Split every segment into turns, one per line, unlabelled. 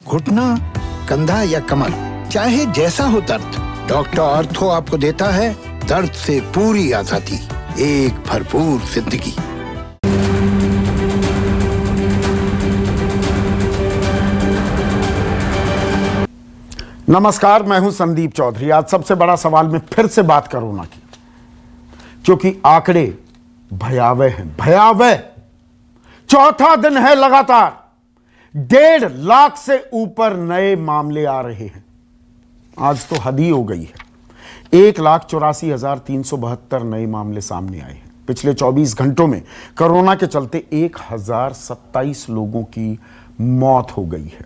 घुटना, कंधा या कमर, चाहे जैसा हो दर्द, डॉक्टर ऑर्थो आपको देता है दर्द से पूरी आजादी, एक भरपूर जिंदगी।
नमस्कार, मैं हूं संदीप चौधरी। आज सबसे बड़ा सवाल में फिर से बात कोरोना की, क्योंकि आंकड़े भयावह हैं, भयावह। चौथा दिन है लगातार 1.5 लाख से ऊपर नए मामले आ रहे हैं। आज तो हद ही हो गई है। 1,84,372 नए मामले सामने आए हैं। पिछले 24 घंटों में कोरोना के चलते 1,027 लोगों की मौत हो गई है।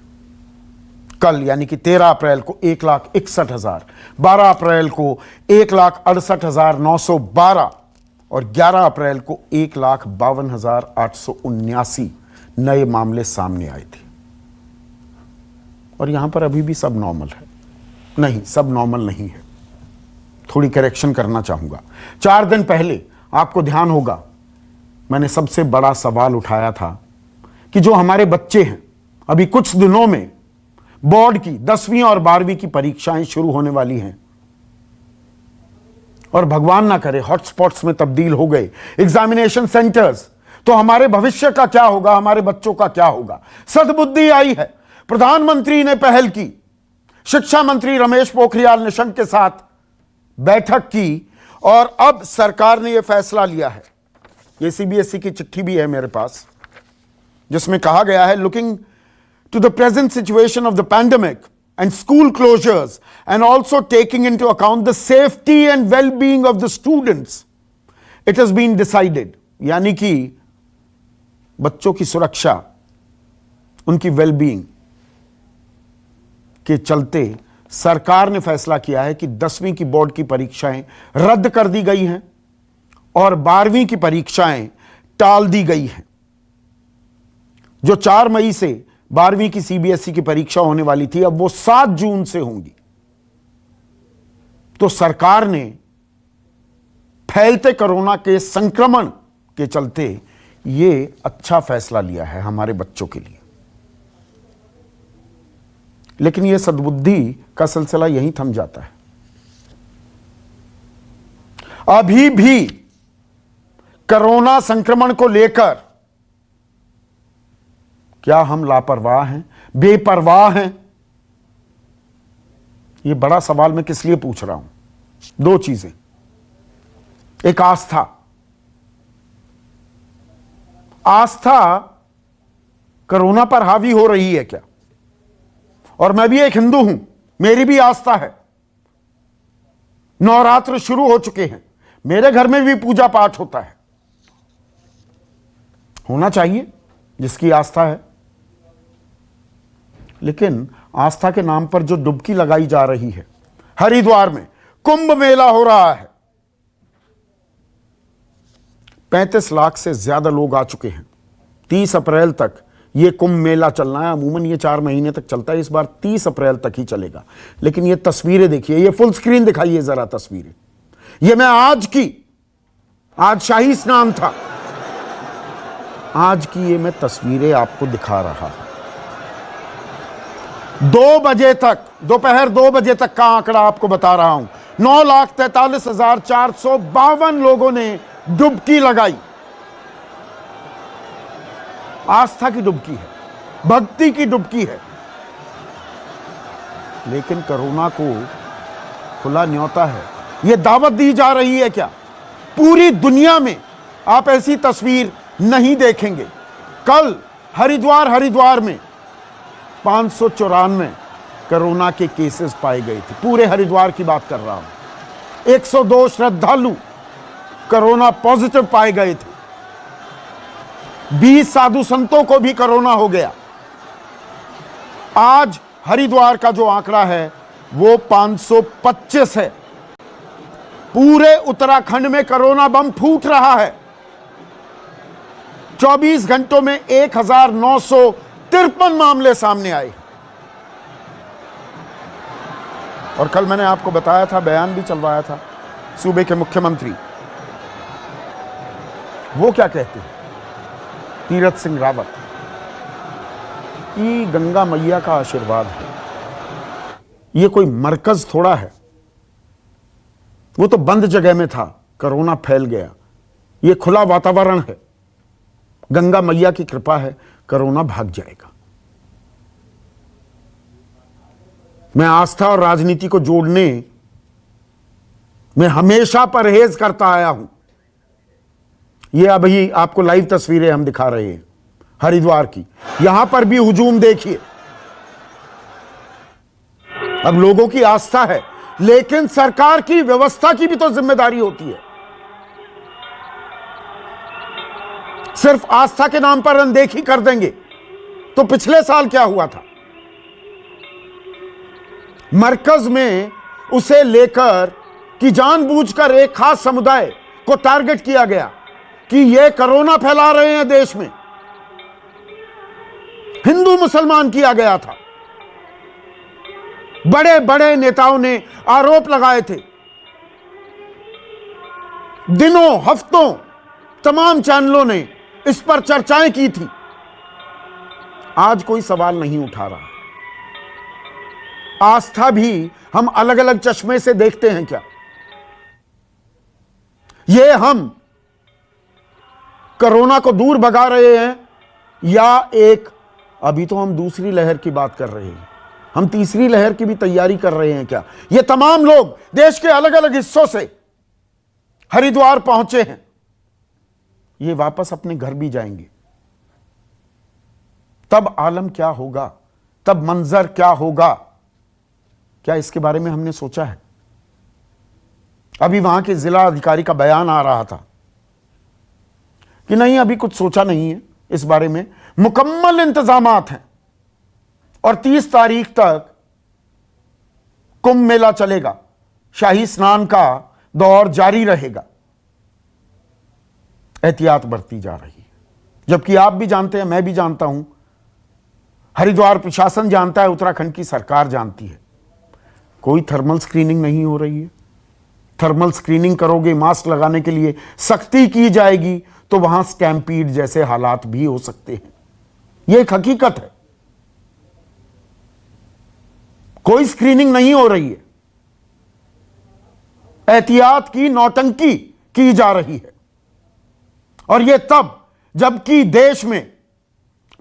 कल यानी कि 13 अप्रैल को 1,61,000, 12 अप्रैल को 1,68,912 और 11 अप्रैल को 1,52,879 नए मामले सामने आए थे। और यहां पर अभी भी सब नॉर्मल है? नहीं, सब नॉर्मल नहीं है। थोड़ी करेक्शन करना चाहूंगा। 4 दिन पहले आपको ध्यान होगा, मैंने सबसे बड़ा सवाल उठाया था कि जो हमारे बच्चे हैं, अभी कुछ दिनों में बोर्ड की 10वीं और 12वीं की परीक्षाएं शुरू होने वाली हैं और भगवान ना करे हॉटस्पॉट्स में तब्दील हो गए एग्जामिनेशन सेंटर्स, तो हमारे भविष्य का क्या होगा, हमारे बच्चों का क्या होगा। सद्बुद्धि आई है, प्रधानमंत्री ने पहल की, शिक्षा मंत्री रमेश पोखरियाल निशंक के साथ बैठक की और अब सरकार ने यह फैसला लिया है। ये सीबीएसई की चिट्ठी भी है मेरे पास, जिसमें कहा गया है, looking to the present situation of the pandemic and school closures and also taking into account the safety and well-being of the students, it has been decided, यानी कि बच्चों की सुरक्षा, उनकी वेल-बीइंग के चलते सरकार ने फैसला किया है कि 10वीं की बोर्ड की परीक्षाएं रद्द कर दी गई हैं और 12वीं की परीक्षाएं टाल दी गई हैं। जो 4 मई से 12वीं की सीबीएसई की परीक्षा होने वाली थी, अब वो 7 जून से होंगी। तो सरकार ने फैलते कोरोना के संक्रमण के चलते ये अच्छा फैसला लिया है हमारे बच्चों के लिए। लेकिन ये सद्बुद्धि का सिलसिला यहीं थम जाता है। अभी भी कोरोना संक्रमण को लेकर क्या हम लापरवाह हैं, बेपरवाह हैं? यह बड़ा सवाल मैं किस लिए पूछ रहा हूं? 2 चीजें। एक आस्था कोरोना पर हावी हो रही है क्या? और मैं भी एक हिंदू हूं, मेरी भी आस्था है। नवरात्र शुरू हो चुके हैं, मेरे घर में भी पूजा पाठ होता है, होना चाहिए जिसकी आस्था है। लेकिन आस्था के नाम पर जो डुबकी लगाई जा रही है, हरिद्वार में कुंभ मेला हो रहा है, 35 लाख से ज्यादा लोग आ चुके हैं। 30 अप्रैल तक यह कुंभ मेला चलना है। अमूमन ये 4 महीने तक चलता है, इस बार 30 अप्रैल तक ही चलेगा। लेकिन ये तस्वीरें देखिए, ये फुल स्क्रीन दिखाइए जरा तस्वीरें। ये मैं आज शाही स्नान था, आज की ये मैं तस्वीरें आपको दिखा रहा हूं। 2 बजे तक, दोपहर 2 बजे तक का आंकड़ा आपको बता रहा हूं। 9,43,452 लोगों ने डुबकी लगाई। आस्था की डुबकी है, भक्ति की डुबकी है। लेकिन कोरोना को खुला न्योता है, यह दावत दी जा रही है क्या? पूरी दुनिया में आप ऐसी तस्वीर नहीं देखेंगे। कल हरिद्वार में 594 कोरोना के केसेस पाए गए थे। पूरे हरिद्वार की बात कर रहा हूं। 102 श्रद्धालु कोरोना पॉजिटिव पाए गए थे। 20 साधु संतों को भी कोरोना हो गया। आज हरिद्वार का जो आंकड़ा है वो 525 है। पूरे उत्तराखंड में कोरोना बम फूट रहा है। 24 घंटों में 1,953 मामले सामने आए। और कल मैंने आपको बताया था, बयान भी चलवाया था सूबे के मुख्यमंत्री, वो क्या कहते हैं, तीरथ सिंह रावत, कि गंगा मैया का आशीर्वाद है। ये कोई मरकज थोड़ा है, वो तो बंद जगह में था, कोरोना फैल गया। ये खुला वातावरण है, गंगा मैया की कृपा है, कोरोना भाग जाएगा। मैं आस्था और राजनीति को जोड़ने में हमेशा परहेज करता आया हूं। ये अभी आपको लाइव तस्वीरें हम दिखा रहे हैं हरिद्वार की, यहां पर भी हुजूम देखिए। अब लोगों की आस्था है, लेकिन सरकार की व्यवस्था की भी तो जिम्मेदारी होती है। सिर्फ आस्था के नाम पर अनदेखी कर देंगे तो पिछले साल क्या हुआ था? मरकज में उसे लेकर कि जानबूझकर एक खास समुदाय को टारगेट किया गया कि ये कोरोना फैला रहे हैं देश में, हिंदू मुसलमान किया गया था। बड़े बड़े नेताओं ने आरोप लगाए थे, दिनों हफ्तों तमाम चैनलों ने इस पर चर्चाएं की थी। आज कोई सवाल नहीं उठा रहा। आस्था भी हम अलग अलग चश्मे से देखते हैं क्या? ये हम कोरोना को दूर भगा रहे हैं या अभी तो हम दूसरी लहर की बात कर रहे हैं, हम तीसरी लहर की भी तैयारी कर रहे हैं क्या? ये तमाम लोग देश के अलग अलग हिस्सों से हरिद्वार पहुंचे हैं, ये वापस अपने घर भी जाएंगे। तब आलम क्या होगा, तब मंजर क्या होगा? क्या इसके बारे में हमने सोचा है? अभी वहां के जिला अधिकारी का बयान आ रहा था कि नहीं, अभी कुछ सोचा नहीं है इस बारे में, मुकम्मल इंतजामात हैं और 30 तारीख तक कुंभ मेला चलेगा, शाही स्नान का दौर जारी रहेगा। एहतियात बरती जा रही है, जबकि आप भी जानते हैं, मैं भी जानता हूं, हरिद्वार प्रशासन जानता है, उत्तराखंड की सरकार जानती है, कोई थर्मल स्क्रीनिंग नहीं हो रही है। थर्मल स्क्रीनिंग करोगे, मास्क लगाने के लिए सख्ती की जाएगी तो वहां स्टैम्पीड जैसे हालात भी हो सकते हैं। यह एक हकीकत है। कोई स्क्रीनिंग नहीं हो रही है, एहतियात की नौटंकी की जा रही है। और यह तब जबकि देश में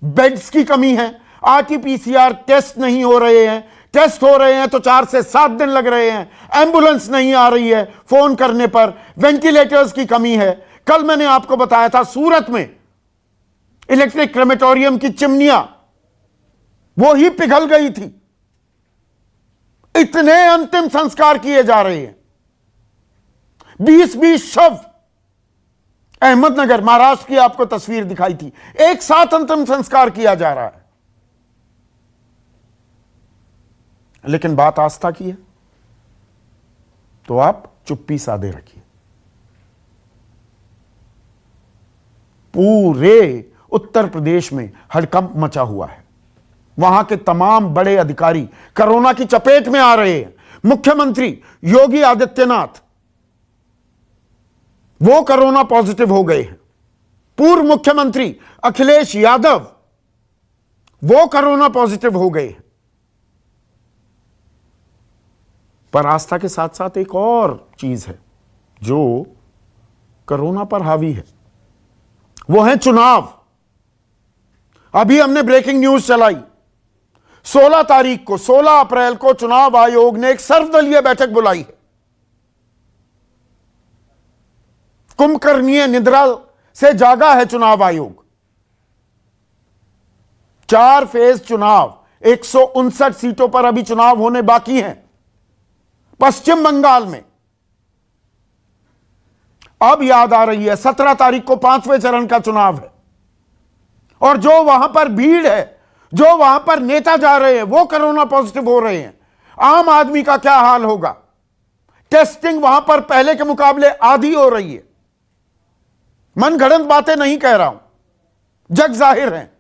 बेड्स की कमी है, आरटी-पीसीआर टेस्ट नहीं हो रहे हैं, टेस्ट हो रहे हैं तो 4 से 7 दिन लग रहे हैं, एम्बुलेंस नहीं आ रही है फोन करने पर, वेंटिलेटर्स की कमी है। कल मैंने आपको बताया था सूरत में इलेक्ट्रिक क्रेमेटोरियम की चिमनियां वो ही पिघल गई थी। इतने अंतिम संस्कार किए जा रहे हैं, 20-20 शव। अहमदनगर महाराष्ट्र की आपको तस्वीर दिखाई थी, एक साथ अंतिम संस्कार किया जा रहा है। लेकिन बात आस्था की है तो आप चुप्पी साधे रखिए। पूरे उत्तर प्रदेश में हड़कंप मचा हुआ है, वहां के तमाम बड़े अधिकारी कोरोना की चपेट में आ रहे हैं। मुख्यमंत्री योगी आदित्यनाथ वो कोरोना पॉजिटिव हो गए हैं, पूर्व मुख्यमंत्री अखिलेश यादव वो कोरोना पॉजिटिव हो गए हैं। पर आस्था के साथ साथ एक और चीज है जो कोरोना पर हावी है, वो है चुनाव। अभी हमने ब्रेकिंग न्यूज चलाई, 16 तारीख को, 16 अप्रैल को चुनाव आयोग ने एक सर्वदलीय बैठक बुलाई है। कुंभकर्णीय निद्रा से जागा है चुनाव आयोग। 4 फेज चुनाव, 159 सीटों पर अभी चुनाव होने बाकी हैं। पश्चिम बंगाल में अब याद आ रही है, 17 तारीख को 5वें चरण का चुनाव है और जो वहां पर भीड़ है, जो वहां पर नेता जा रहे हैं वो कोरोना पॉजिटिव हो रहे हैं। आम आदमी का क्या हाल होगा? टेस्टिंग वहां पर पहले के मुकाबले आधी हो रही है। मनगढ़ंत बातें नहीं कह रहा हूं, जग जाहिर है।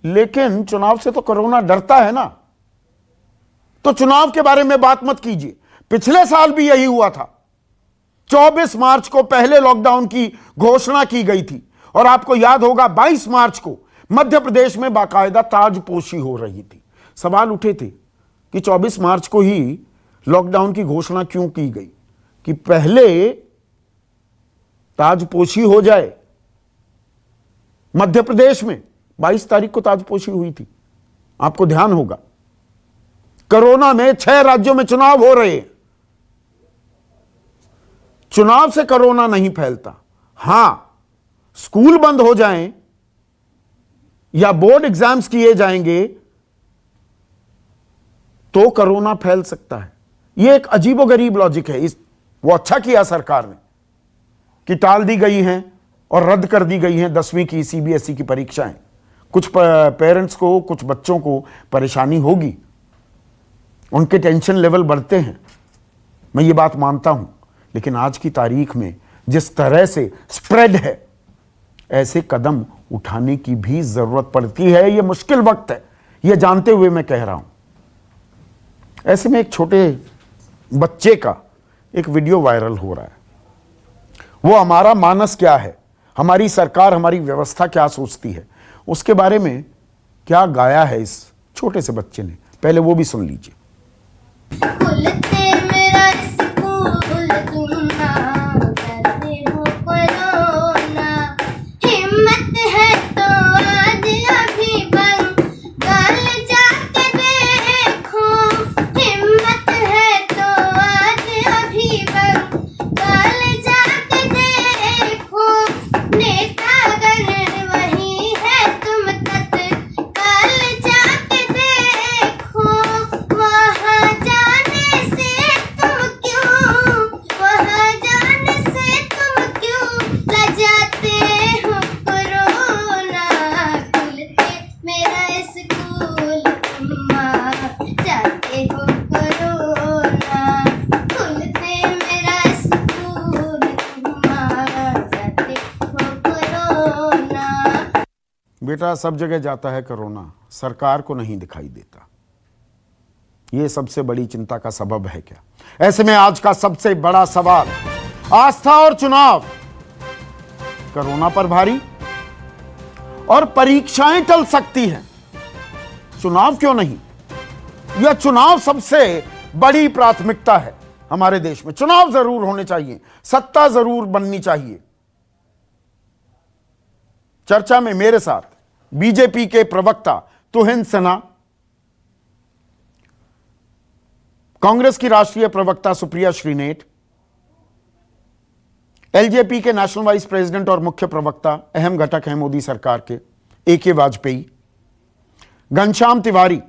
लेकिन चुनाव से तो कोरोना डरता है ना, तो चुनाव के बारे में बात मत कीजिए। पिछले साल भी यही हुआ था, 24 मार्च को पहले लॉकडाउन की घोषणा की गई थी और आपको याद होगा 22 मार्च को मध्य प्रदेश में बाकायदा ताजपोशी हो रही थी। सवाल उठे थे कि 24 मार्च को ही लॉकडाउन की घोषणा क्यों की गई, कि पहले ताजपोशी हो जाए। मध्य प्रदेश में 22 तारीख को ताजपोशी हुई थी, आपको ध्यान होगा। कोरोना में 6 राज्यों में चुनाव हो रहे हैं। चुनाव से कोरोना नहीं फैलता। हां, स्कूल बंद हो जाएं या बोर्ड एग्जाम्स किए जाएंगे तो कोरोना फैल सकता है। यह एक अजीबोगरीब लॉजिक है। वो अच्छा किया सरकार ने कि टाल दी गई हैं और रद्द कर दी गई हैं 10वीं की सीबीएसई की परीक्षाएं। कुछ पेरेंट्स को, कुछ बच्चों को परेशानी होगी, उनके टेंशन लेवल बढ़ते हैं, मैं ये बात मानता हूं। लेकिन आज की तारीख में जिस तरह से स्प्रेड है, ऐसे कदम उठाने की भी जरूरत पड़ती है। यह मुश्किल वक्त है, यह जानते हुए मैं कह रहा हूं। ऐसे में एक छोटे बच्चे का एक वीडियो वायरल हो रहा है। वो हमारा मानस क्या है, हमारी सरकार, हमारी व्यवस्था क्या सोचती है, उसके बारे में क्या गाया है इस छोटे से बच्चे ने। पहले वो भी सुन लीजिए। बेटा, सब जगह जाता है कोरोना, सरकार को नहीं दिखाई देता। यह सबसे बड़ी चिंता का सबब है क्या? ऐसे में आज का सबसे बड़ा सवाल, आस्था और चुनाव। कोरोना पर भारी और परीक्षाएं टल सकती हैं, चुनाव क्यों नहीं? यह चुनाव सबसे बड़ी प्राथमिकता है हमारे देश में। चुनाव जरूर होने चाहिए, सत्ता जरूर बननी चाहिए। चर्चा में मेरे साथ बीजेपी के प्रवक्ता तुहिन सिन्हा, कांग्रेस की राष्ट्रीय प्रवक्ता सुप्रिया श्रीनेट, एलजेपी के नेशनल वाइस प्रेसिडेंट और मुख्य प्रवक्ता, अहम घटक हैं मोदी सरकार के, AK वाजपेयी, घनश्याम तिवारी,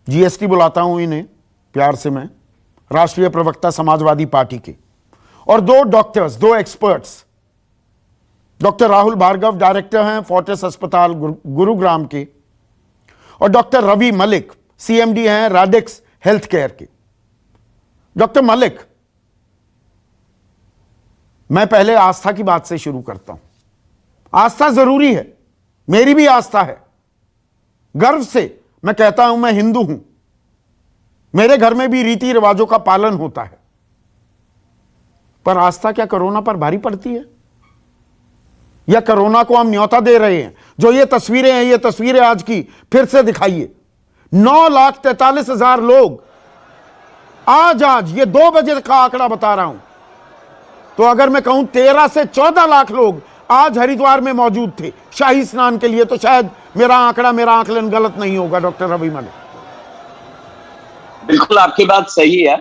जीएसटी बुलाता हूं इन्हें प्यार से मैं, राष्ट्रीय प्रवक्ता समाजवादी पार्टी के, और 2 doctors, 2 experts, doctor Rahul Bhargav director हैं फोर्टिस अस्पताल गुरुग्राम के, और डॉक्टर रवि मलिक CMD हैं रैडिक्स हेल्थ केयर के। डॉक्टर मलिक, मैं पहले आस्था की बात से शुरू करता हूं। आस्था जरूरी है, मेरी भी आस्था है। गर्व से मैं कहता हूं मैं हिंदू हूं, मेरे घर में भी रीति रिवाजों का पालन होता है। पर आस्था क्या कोरोना पर भारी पड़ती है? या कोरोना को हम न्योता दे रहे हैं? जो ये तस्वीरें हैं, ये तस्वीरें आज की फिर से दिखाइए। 9,43,000 लोग आज ये 2 बजे का आंकड़ा बता रहा हूं, तो अगर मैं कहूं 13 से 14 लाख लोग आज हरिद्वार में मौजूद थे शाही स्नान के लिए, तो शायद मेरा आंकलन गलत नहीं होगा। डॉक्टर रवि मलिक,
बिल्कुल आपकी बात सही है।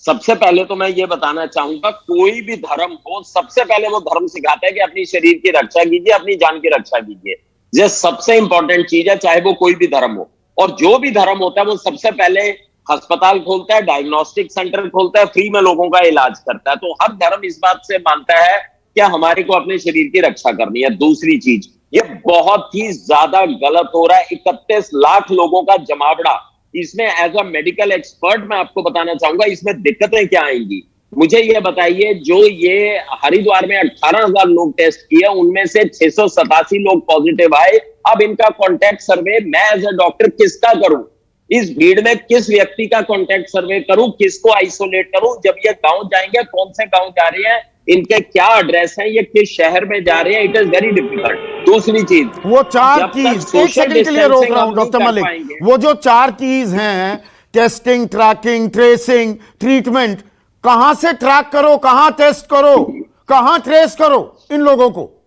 सबसे पहले तो मैं ये बताना चाहूंगा, कोई भी धर्म हो, सबसे पहले वो धर्म सिखाता है कि अपनी शरीर की रक्षा कीजिए, अपनी जान की रक्षा कीजिए। ये सबसे इंपॉर्टेंट चीज है, चाहे वो कोई भी धर्म हो। और जो भी धर्म होता है वो सबसे पहले अस्पताल खोलता है, डायग्नोस्टिक सेंटर खोलता है, फ्री में लोगों का इलाज करता है। तो हर धर्म इस बात से मानता है कि हमारे को अपने शरीर की रक्षा करनी है। दूसरी चीज, ये बहुत ही ज्यादा गलत हो रहा है। 31 लाख लोगों का जमावड़ा, इसमें एज अ मेडिकल एक्सपर्ट मैं आपको बताना चाहूंगा इसमें दिक्कतें क्या आएंगी। मुझे ये बताइए, जो ये हरिद्वार में 18,000 लोग टेस्ट किए, उनमें से 687 लोग पॉजिटिव आए। अब इनका कॉन्टैक्ट सर्वे मैं एज अ डॉक्टर किसका करूं? इस भीड़ में किस व्यक्ति का कॉन्टैक्ट सर्वे करूं, किसको आइसोलेट करूं? जब ये गांव जाएंगे, कौन से गांव जा रहे हैं, इनके क्या एड्रेस हैं, ये किस शहर में जा रहे हैं, इट इज वेरी डिफिकल्ट। दूसरी चीज,
वो 4 कीज, एक सेकंड के लिए रोक रहा हूं डॉक्टर मलिक, वो जो 4 कीज हैं, टेस्टिंग, ट्रैकिंग, ट्रेसिंग, ट्रीटमेंट, कहां से ट्रैक करो, कहां टेस्ट करो, कहां ट्रेस करो इन लोगों को?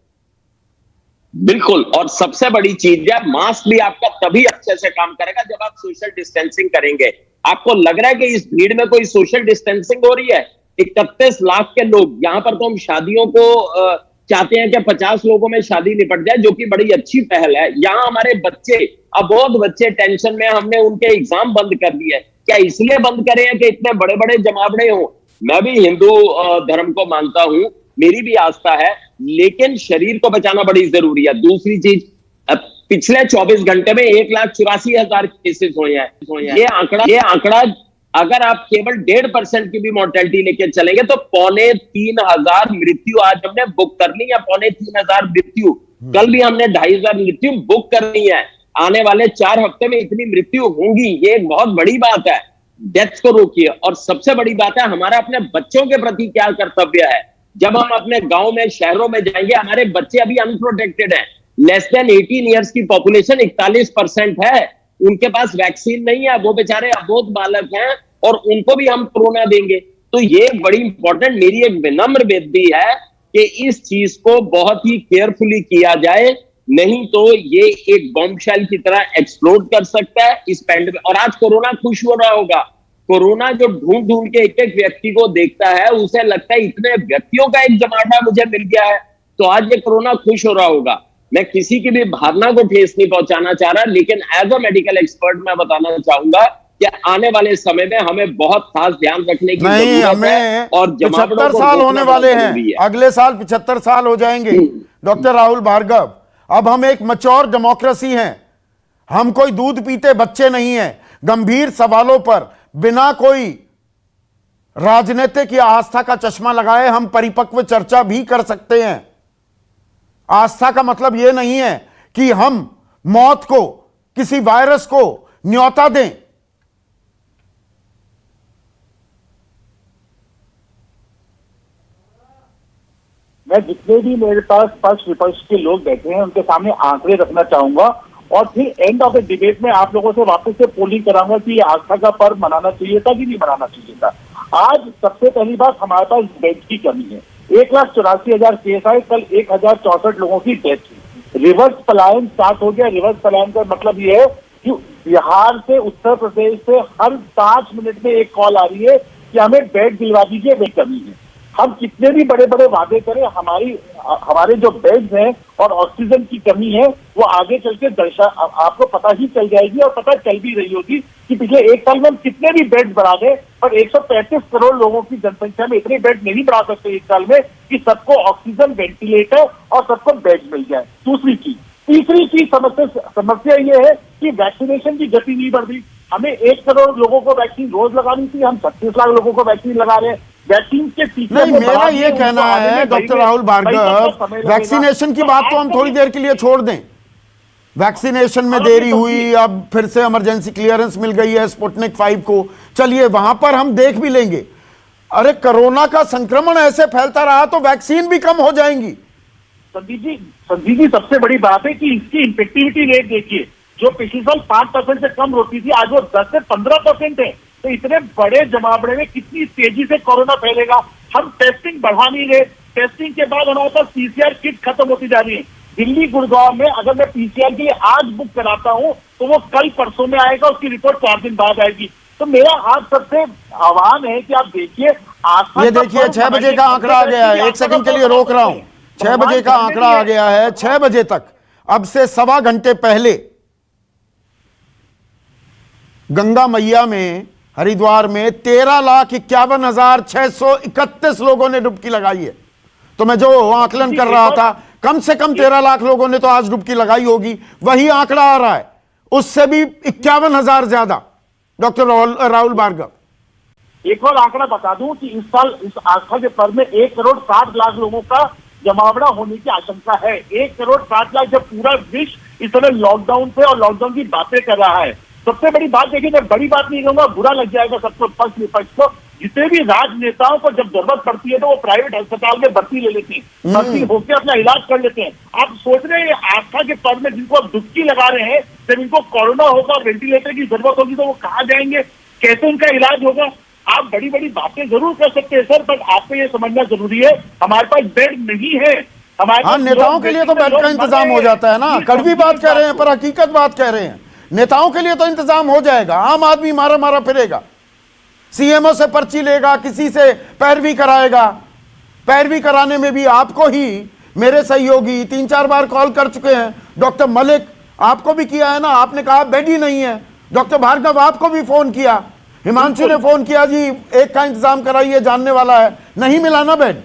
बिल्कुल, और सबसे बड़ी चीज है, मास्क भी आपका तभी अच्छे से काम करेगा जब आप सोशल डिस्टेंसिंग करेंगे। आपको लग रहा है कि इस भीड़ में कोई सोशल डिस्टेंसिंग हो रही है? 31 लाख के लोग यहां पर, तो हम शादियों को चाहते हैं कि 50 लोगों में शादी निपट जाए, जो कि बड़ी अच्छी पहल है। यहाँ हमारे बच्चे, अब बहुत बच्चे टेंशन में, हमने उनके एग्जाम बंद कर दिए। क्या इसलिए बंद करे हैं कि इतने बड़े बड़े जमावड़े हो? मैं भी हिंदू धर्म को मानता हूं, मेरी भी आस्था है, लेकिन शरीर को बचाना बड़ी जरूरी है। दूसरी चीज, पिछले 24 घंटे में 1,84,000 केसेस हुए हैं। ये आंकड़ा अगर आप केवल 1.5% की भी मोर्टेलिटी लेके चलेंगे तो 2,3500 मृत्यु आज हमने बुक कर ली है। 3,3500 मृत्यु, कल भी हमने 2,500 मृत्यु बुक करनी है। आने वाले 4 हफ्ते में इतनी मृत्यु होंगी, ये एक बहुत बड़ी बात है। डेथ को रोकिए। और सबसे बड़ी बात है, हमारा अपने बच्चों के प्रति क्या कर्तव्य है। जब हम अपने गांव में, शहरों में जाएंगे, हमारे बच्चे अभी अनप्रोटेक्टेड हैं। लेस देन 18 ईयर्स की पॉपुलेशन 41% है, उनके पास वैक्सीन नहीं है, वो बेचारे अबोध बालक हैं और उनको भी हम कोरोना देंगे। तो ये बड़ी इंपॉर्टेंट, मेरी एक विनम्र बेनती है कि इस चीज को बहुत ही केयरफुली किया जाए, नहीं तो ये एक बॉम्बशेल की तरह एक्सप्लोड कर सकता है इस पैंडेमिक। और आज कोरोना खुश हो रहा होगा। कोरोना जो ढूंढ ढूंढ के एक एक व्यक्ति को देखता है, उसे लगता है इतने व्यक्तियों का एक जमावड़ा मुझे मिल गया है, तो आज ये कोरोना खुश हो रहा होगा। मैं किसी की भी भावना को ठेस नहीं पहुंचाना चाह रहा, लेकिन एज अ मेडिकल एक्सपर्ट मैं बताना चाहूंगा कि आने वाले समय में हमें बहुत खास ध्यान रखने की जरूरत है। और
75 साल होने वाले हैं, अगले साल 75 साल हो जाएंगे डॉक्टर राहुल भार्गव। अब हम एक मैच्योर डेमोक्रेसी हैं, हम कोई दूध पीते बच्चे नहीं हैं। गंभीर सवालों पर बिना कोई राजनीतिक या आस्था का चश्मा लगाए हम परिपक्व चर्चा भी कर सकते हैं। आस्था का मतलब यह नहीं है कि हम मौत को, किसी वायरस को न्योता दें।
मैं जितने भी मेरे पास पक्ष विपक्ष के लोग बैठे हैं उनके सामने आंकड़े रखना चाहूंगा और फिर एंड ऑफ द डिबेट में आप लोगों से वापस से पोलिंग कराऊंगा कि आस्था का पर्व मनाना चाहिए था कि नहीं मनाना चाहिए था। आज सबसे पहली बात, हमारे पास बेड की कमी है। 1,84,000 केस आए, कल 1,064 लोगों की डेथ हुई। रिवर्स पलायन स्टार्ट हो गया। रिवर्स पलायन का मतलब ये है कि बिहार से, उत्तर प्रदेश से हर 5 मिनट में एक कॉल आ रही है कि हमें बेड दिलवा दीजिए, बेड कमी है। हम कितने भी बड़े बड़े वादे करें, हमारे जो बेड्स हैं और ऑक्सीजन की कमी है वो आगे चल के आपको पता ही चल जाएगी और पता चल भी रही होगी कि पिछले 1 साल में हम कितने भी बेड बढ़ा दें, पर 135 करोड़ लोगों की जनसंख्या में इतने बेड नहीं बढ़ा सकते 1 साल में कि सबको ऑक्सीजन, वेंटिलेटर और सबको बेड मिल जाए। दूसरी चीज, तीसरी चीज समस्या ये है कि वैक्सीनेशन की गति नहीं बढ़ रही। हमें 1 करोड़ लोगों को वैक्सीन रोज लगानी थी, हम 36 लाख लोगों को वैक्सीन लगा रहे हैं। वैक्सीन के टीके
नहीं, मेरा ये कहना है डॉक्टर राहुल भार्गव, वैक्सीनेशन की बात तो हम थोड़ी देर के लिए छोड़ दें। वैक्सीनेशन में देरी हुई, अब फिर से इमरजेंसी क्लियरेंस मिल गई है स्पुतनिक 5 को, चलिए वहां पर हम देख भी लेंगे। अरे कोरोना का संक्रमण ऐसे फैलता रहा तो वैक्सीन भी कम हो जाएंगी।
संदीप जी, सबसे बड़ी बात है कि इसकी इफेक्टिविटी रेट देखिए, जो पिछले साल 5% से कम होती थी, आज वो 10 से 15% है। तो इतने बड़े जमावड़े में कितनी तेजी से कोरोना फैलेगा। हम टेस्टिंग बढ़ा नहीं रहे, टेस्टिंग के बाद हमारे पास पीसीआर किट खत्म होती जा रही है। दिल्ली, गुड़गांव में अगर मैं पीसीआर के लिए आज बुक कराता हूं तो वो कल परसों में आएगा, उसकी रिपोर्ट 4 दिन बाद आएगी। तो मेरा आज सबसे आह्वान है कि आप देखिए,
ये देखिए 6 बजे का आंकड़ा आ गया है, 1 सेकंड के लिए रोक रहा हूं। 6 बजे का आंकड़ा आ गया है, 6 बजे तक, अब से सवा घंटे पहले गंगा मैया में, हरिद्वार में 13,51,631 लोगों ने डुबकी लगाई है। तो मैं जो आकलन कर रहा था, कम से कम 13 लाख लोगों ने तो आज डुबकी लगाई होगी, वही आंकड़ा आ रहा है, उससे भी 51,000 ज्यादा। डॉक्टर राहुल भार्गव,
एक और आंकड़ा बता दूं कि इस साल इस आस्था के पर्व में 1,60,00,000 लोगों का जमावड़ा होने की आशंका है। 1,60,00,000, जब पूरा विश्व इस समय लॉकडाउन से और लॉकडाउन की बातें कर रहा है। सबसे बड़ी बात देखिए, मैं बड़ी बात नहीं कहूंगा, बुरा लग जाएगा सबको, पक्ष विपक्ष को, जितने भी राजनेताओं को जब जरूरत पड़ती है तो वो प्राइवेट अस्पताल में भर्ती ले लेते हैं, भर्ती होकर अपना इलाज कर लेते हैं। आप सोच रहे हैं आस्था के पद में जिनको आप डुबकी लगा रहे हैं, जब इनको कोरोना होगा, वेंटिलेटर की जरूरत होगी तो वो कहाँ जाएंगे, कैसे उनका इलाज होगा? आप बड़ी बड़ी बातें जरूर कर सकते हैं सर, पर आपको ये समझना जरूरी है हमारे पास बेड नहीं है।
हाँ, नेताओं के लिए तो बेड का इंतजाम हो जाता है ना। कड़वी बात कह रहे हैं पर हकीकत बात कह रहे हैं। नेताओं के लिए तो इंतजाम हो जाएगा, आम आदमी मारा मारा फिरेगा, सीएमओ से पर्ची लेगा, किसी से पैरवी कराएगा। पैरवी कराने में भी आपको ही मेरे सहयोगी 3-4 बार कॉल कर चुके हैं। डॉक्टर मलिक आपको भी किया है ना, आपने कहा बेड ही नहीं है। डॉक्टर भार्गव आपको भी फोन किया, हिमांशु ने फोन किया, जी एक का इंतजाम कराइए, जानने वाला है, नहीं मिला ना बेड।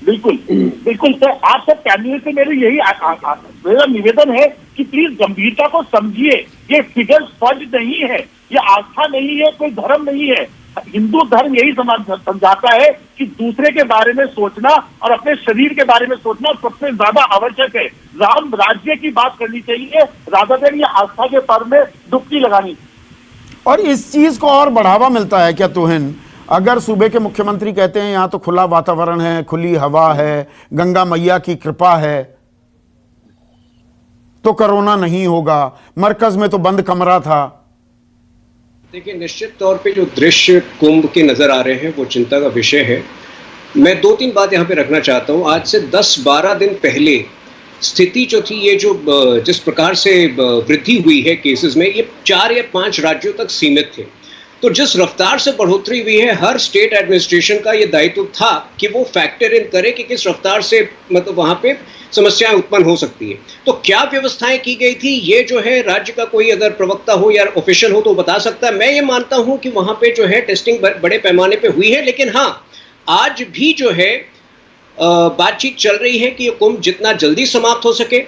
बिल्कुल बिल्कुल सर, आप सब कैबिनेट से मेरा निवेदन है कि प्लीज गंभीरता को समझिए। ये फिगर फर्ज नहीं है, ये आस्था नहीं है, कोई धर्म नहीं है। हिंदू धर्म यही समझाता है कि दूसरे के बारे में सोचना और अपने शरीर के बारे में सोचना सबसे ज्यादा आवश्यक है। राम राज्य की बात करनी चाहिए राधा देन ये आस्था के पर में डुबकी लगानी।
और इस चीज को और बढ़ावा मिलता है क्या तुहिन, अगर सूबे के मुख्यमंत्री कहते हैं यहाँ तो खुला वातावरण है, खुली हवा है, गंगा मैया की कृपा है, तो कोरोना नहीं होगा, मरकज में तो बंद कमरा था।
देखिए, निश्चित तौर पे जो दृश्य कुंभ के नजर आ रहे हैं वो चिंता का विषय है। मैं 2-3 बात यहाँ पे रखना चाहता हूँ। आज से 10-12 दिन पहले स्थिति जो थी, ये जो जिस प्रकार से वृद्धि हुई है केसेस में, ये 4 या 5 राज्यों तक सीमित थे। तो जिस रफ्तार से बढ़ोतरी हुई है, हर स्टेट एडमिनिस्ट्रेशन का ये दायित्व था कि वो फैक्टर इन करे कि किस रफ्तार से मतलब वहाँ पे समस्याएं उत्पन्न हो सकती है। तो क्या व्यवस्थाएं की गई थी, ये जो है राज्य का कोई अगर प्रवक्ता हो या ऑफिशियल हो तो बता सकता है। मैं ये मानता हूं कि वहां पे जो है टेस्टिंग बड़े पैमाने पे हुई है, लेकिन हाँ, आज भी जो है बातचीत चल रही है कि ये कुंभ जितना जल्दी समाप्त हो सके।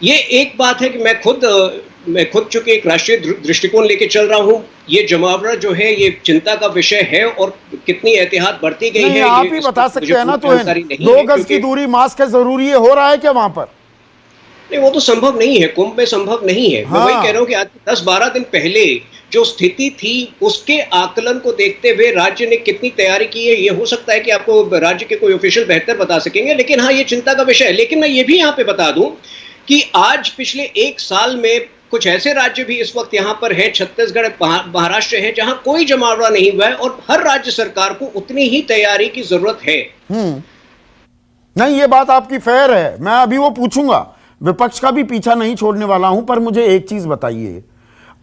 ये एक बात है कि मैं खुद चूंकि एक राष्ट्रीय दृष्टिकोण लेके चल रहा हूं, ये जमावड़ा जो है ये चिंता का विषय है और कितनी एहतियात बरती गई है
आप ही बता सकते हैं ना। तो 2 गज की दूरी, मास्क है जरूरी है, हो रहा है क्या वहां पर?
नहीं, वो तो संभव नहीं है, कुंभ में संभव नहीं है। मैं वही कह रहा हूं कि आज 10-12 दिन पहले जो स्थिति थी उसके आकलन को देखते हुए राज्य ने कितनी तैयारी की है, ये हो सकता है कि आपको राज्य के कोई ऑफिशियल बेहतर बता सकेंगे, लेकिन हाँ, ये चिंता का विषय है। लेकिन मैं ये भी यहाँ पे बता दूं कि आज पिछले 1 साल में कुछ ऐसे राज्य भी इस वक्त यहाँ पर है, छत्तीसगढ़, महाराष्ट्र है, जहां कोई जमावड़ा नहीं हुआ है और हर राज्य सरकार को उतनी ही तैयारी की जरूरत है।
नहीं, ये बात आपकी फेयर है, मैं अभी वो पूछूंगा, विपक्ष का भी पीछा नहीं छोड़ने वाला हूं। पर मुझे एक चीज बताइए,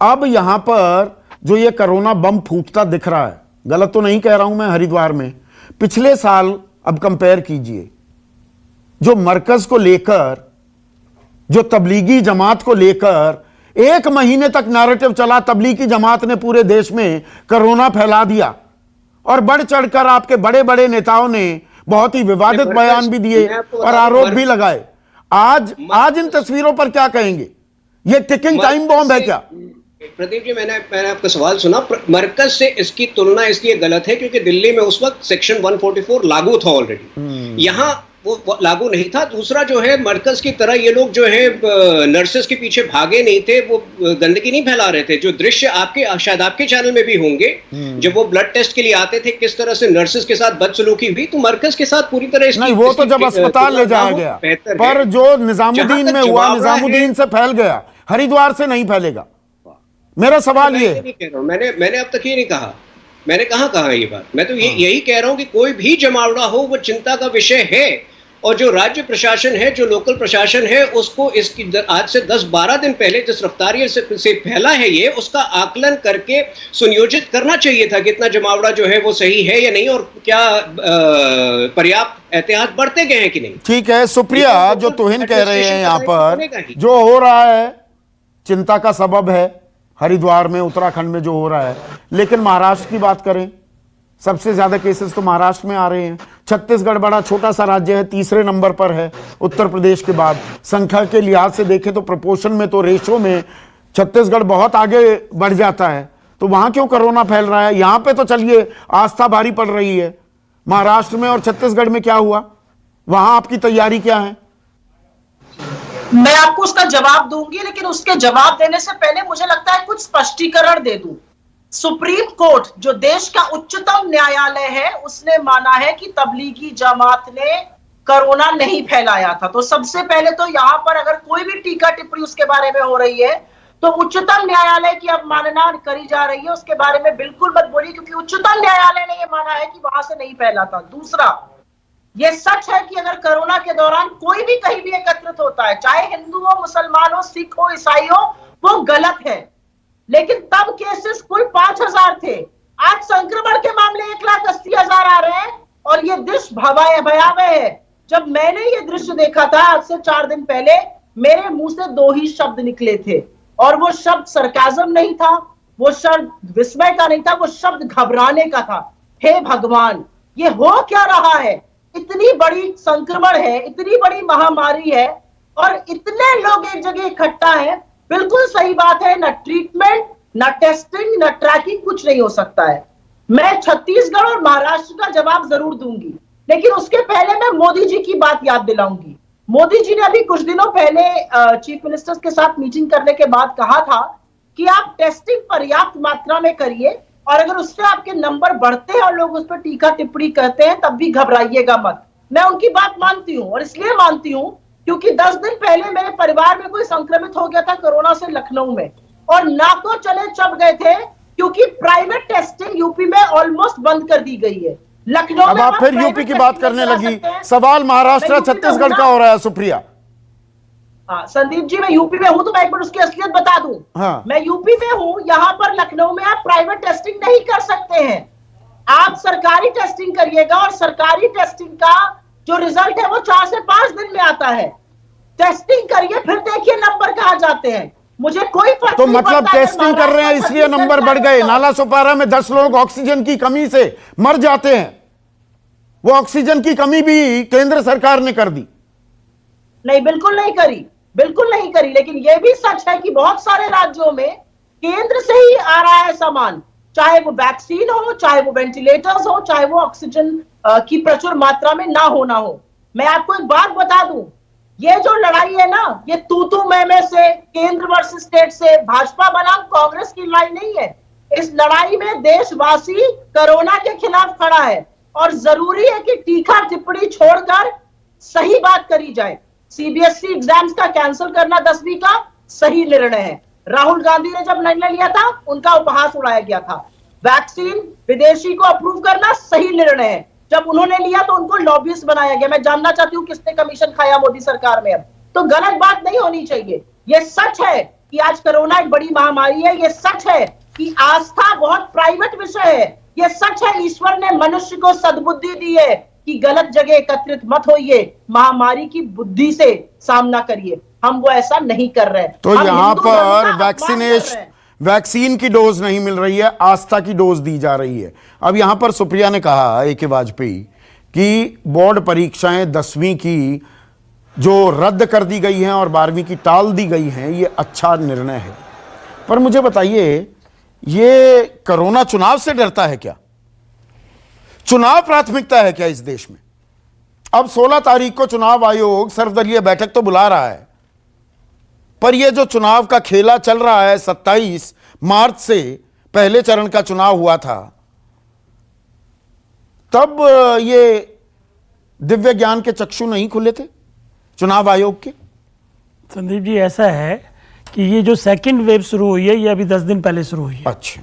अब यहां पर जो ये कोरोना बम फूटता दिख रहा है, गलत तो नहीं कह रहा हूं मैं, हरिद्वार में पिछले साल अब कंपेयर कीजिए, जो मरकज को लेकर, जो तबलीगी जमात को लेकर 1 महीने तक नैरेटिव चला, तबलीगी जमात ने पूरे देश में कोरोना फैला दिया और बढ़ चढ़कर आपके बड़े बड़े नेताओं ने बहुत ही विवादित बयान भी दिए और आरोप भी लगाए। आज इन तस्वीरों पर क्या कहेंगे? ये टिकिंग टाइम बॉम्ब है क्या?
प्रदीप जी, मैंने आपका सवाल सुना। मरकज से इसकी तुलना इसलिए गलत है क्योंकि दिल्ली में उस वक्त सेक्शन 144 लागू था ऑलरेडी, यहाँ वो लागू नहीं था। दूसरा जो है, मरकज की तरह ये लोग जो है नर्सेस के पीछे भागे नहीं थे, वो गंदगी नहीं फैला रहे थे। जो दृश्य आपके शायद आपके चैनल में भी होंगे, जब वो ब्लड टेस्ट के लिए आते थे, किस तरह से नर्सेस के साथ बदसलूकी हुई, तो मरकज के साथ पूरी तरह
नहीं, वो तो जब अस्पताल ले जाया गया, पर जो निजामुद्दीन में हुआ, निजामुद्दीन से फैल गया, हरिद्वार से नहीं फैलेगा। मेरा सवाल ये है,
मैंने अब तक ये नहीं कहा, मैंने कहा ये बात, मैं तो यही कह रहा हूं कि कोई भी जमावड़ा हो वो चिंता का विषय है और जो राज्य प्रशासन है, जो लोकल प्रशासन है, उसको इसकी आज से 10-12 दिन पहले जिस रफ्तारी से फैला है ये, उसका आकलन करके सुनियोजित करना चाहिए था कि इतना जमावड़ा जो है वो सही है या नहीं और क्या पर्याप्त एहतियात बढ़ते गए हैं कि नहीं।
ठीक है सुप्रिया, जो तुहिन कह रहे हैं यहाँ पर जो हो रहा है चिंता का सबब है, हरिद्वार में, उत्तराखंड में जो हो रहा है, लेकिन महाराष्ट्र की बात करें, सबसे ज्यादा केसेस तो महाराष्ट्र में आ रहे हैं। छत्तीसगढ़ बड़ा छोटा सा राज्य है, 3रे नंबर पर है उत्तर प्रदेश के बाद। संख्या के लिहाज से देखें तो प्रोपोर्शन में, तो रेशो में छत्तीसगढ़ बहुत आगे बढ़ जाता है। तो वहां क्यों कोरोना फैल रहा है? यहां पे तो चलिए आस्था भारी पड़ रही है, महाराष्ट्र में और छत्तीसगढ़ में क्या हुआ? वहां आपकी तैयारी क्या है?
मैं आपको उसका जवाब दूंगी, लेकिन उसके जवाब देने से पहले मुझे लगता है कुछ स्पष्टीकरण दे दूं। सुप्रीम कोर्ट जो देश का उच्चतम न्यायालय है उसने माना है कि तबलीगी जमात ने कोरोना नहीं फैलाया था। तो सबसे पहले तो यहां पर अगर कोई भी टीका टिप्पणी उसके बारे में हो रही है तो उच्चतम न्यायालय की अवमानना करी जा रही है, उसके बारे में बिल्कुल मत बोलिए, क्योंकि उच्चतम न्यायालय ने यह माना है कि वहां से नहीं फैला था। दूसरा, यह सच है कि अगर कोरोना के दौरान कोई भी कहीं भी एकत्रित होता है, चाहे हिंदू हो, मुसलमान हो, सिख हो, ईसाई हो, वो गलत है। लेकिन तब केसेस कुल 5,000 थे, आज संक्रमण के मामले 1,80,000 आ रहे हैं और ये दृश्य भयावह है। जब मैंने ये दृश्य देखा था आज से 4 दिन पहले, मेरे मुंह से 2 ही शब्द निकले थे और वो शब्द सरकाज़म नहीं था, वो शब्द विस्मय का नहीं था, वो शब्द घबराने का था। हे भगवान, ये हो क्या रहा है? इतनी बड़ी संक्रमण है, इतनी बड़ी महामारी है और इतने लोग एक जगह इकट्ठा है। बिल्कुल सही बात है, न ट्रीटमेंट, न टेस्टिंग, न ट्रैकिंग, कुछ नहीं हो सकता है। मैं छत्तीसगढ़ और महाराष्ट्र का जवाब जरूर दूंगी, लेकिन उसके पहले मैं मोदी जी की बात याद दिलाऊंगी। मोदी जी ने अभी कुछ दिनों पहले चीफ मिनिस्टर्स के साथ मीटिंग करने के बाद कहा था कि आप टेस्टिंग पर्याप्त मात्रा में करिए और अगर उससे आपके नंबर बढ़ते हैं और लोग उस पर टीका टिप्पणी करते हैं तब भी घबराइएगा मत। मैं उनकी बात मानती हूं और इसलिए मानती हूं क्योंकि 10 दिन पहले मेरे परिवार में कोई संक्रमित हो गया था कोरोना से लखनऊ में और नाकों चले चढ़ गए थे क्योंकि प्राइवेट टेस्टिंग यूपी में ऑलमोस्ट बंद कर दी गई है। लखनऊ
अब
में
आप फिर यूपी की बात करने लगी। सवाल महाराष्ट्र छत्तीसगढ़ का हो रहा है। सुप्रिया।
हाँ संदीप जी, मैं यूपी में हूं तो मैं एक बार उसकी असलियत बता दूं।
हाँ।
मैं यूपी में हूं, यहां पर लखनऊ में आप प्राइवेट टेस्टिंग नहीं कर सकते हैं, आप सरकारी टेस्टिंग करिएगा और सरकारी टेस्टिंग का जो रिजल्ट है वो 4 से 5 दिन में आता है। टेस्टिंग करिए, फिर देखिए नंबर कहां जाते हैं। मुझे कोई फर्क
तो
नहीं
मतलब
पड़ता
टेस्टिंग कर रहे हैं इसलिए नंबर बढ़ गए। नाला सोपारा में 10 लोग ऑक्सीजन की कमी से मर जाते हैं, वो ऑक्सीजन की कमी भी केंद्र सरकार ने कर दी।
नहीं, बिल्कुल नहीं करी, बिल्कुल नहीं करी। लेकिन यह भी सच है कि बहुत सारे राज्यों में केंद्र से ही आ रहा है सामान, चाहे वो वैक्सीन हो, चाहे वो वेंटिलेटर्स हो, चाहे वो ऑक्सीजन की प्रचुर मात्रा में ना हो। मैं आपको एक बात बता दूं, ये जो लड़ाई है ना, ये तू मैं से, केंद्र वर्सेस स्टेट से, भाजपा बनाम कांग्रेस की लड़ाई नहीं है। इस लड़ाई में देशवासी कोरोना के खिलाफ खड़ा है और जरूरी है कि टीका टिप्पणी छोड़कर सही बात करी जाए। सीबीएसई एग्जाम्स का कैंसिल करना 10वीं का सही निर्णय है। राहुल गांधी ने जब निर्णय लिया था उनका उपहास उड़ाया गया था। वैक्सीन विदेशी को अप्रूव करना सही निर्णय है, जब उन्होंने लिया तो उनको लॉबिस्ट बनाया गया। मैं जानना चाहती हूं किसने कमीशन खाया मोदी सरकार में। अब तो गलत बात नहीं होनी चाहिए। यह सच है कि आज कोरोना एक बड़ी महामारी है, यह सच है कि आस्था बहुत प्राइवेट विषय है, यह सच है ईश्वर ने मनुष्य को सद्बुद्धि दी है कि गलत जगह एकत्रित मत होइए, महामारी की बुद्धि से सामना करिए। हम वो ऐसा नहीं कर रहे।
तो यहां पर वैक्सीन की डोज नहीं मिल रही है, आस्था की डोज दी जा रही है। अब यहां पर सुप्रिया ने कहा, ए के वाजपेयी, कि बोर्ड परीक्षाएं 10वीं की जो रद्द कर दी गई हैं और 12वीं की टाल दी गई हैं, ये अच्छा निर्णय है। पर मुझे बताइए, ये कोरोना चुनाव से डरता है क्या? चुनाव प्राथमिकता है क्या इस देश में? अब 16 तारीख को चुनाव आयोग सर्वदलीय बैठक तो बुला रहा है, पर यह जो चुनाव का खेला चल रहा है, 27 मार्च से पहले चरण का चुनाव हुआ था, तब ये दिव्य ज्ञान के चक्षु नहीं खुले थे चुनाव आयोग के?
संदीप जी, ऐसा है कि ये जो सेकंड वेव शुरू हुई है, ये अभी 10 दिन पहले शुरू हुई है।
अच्छा।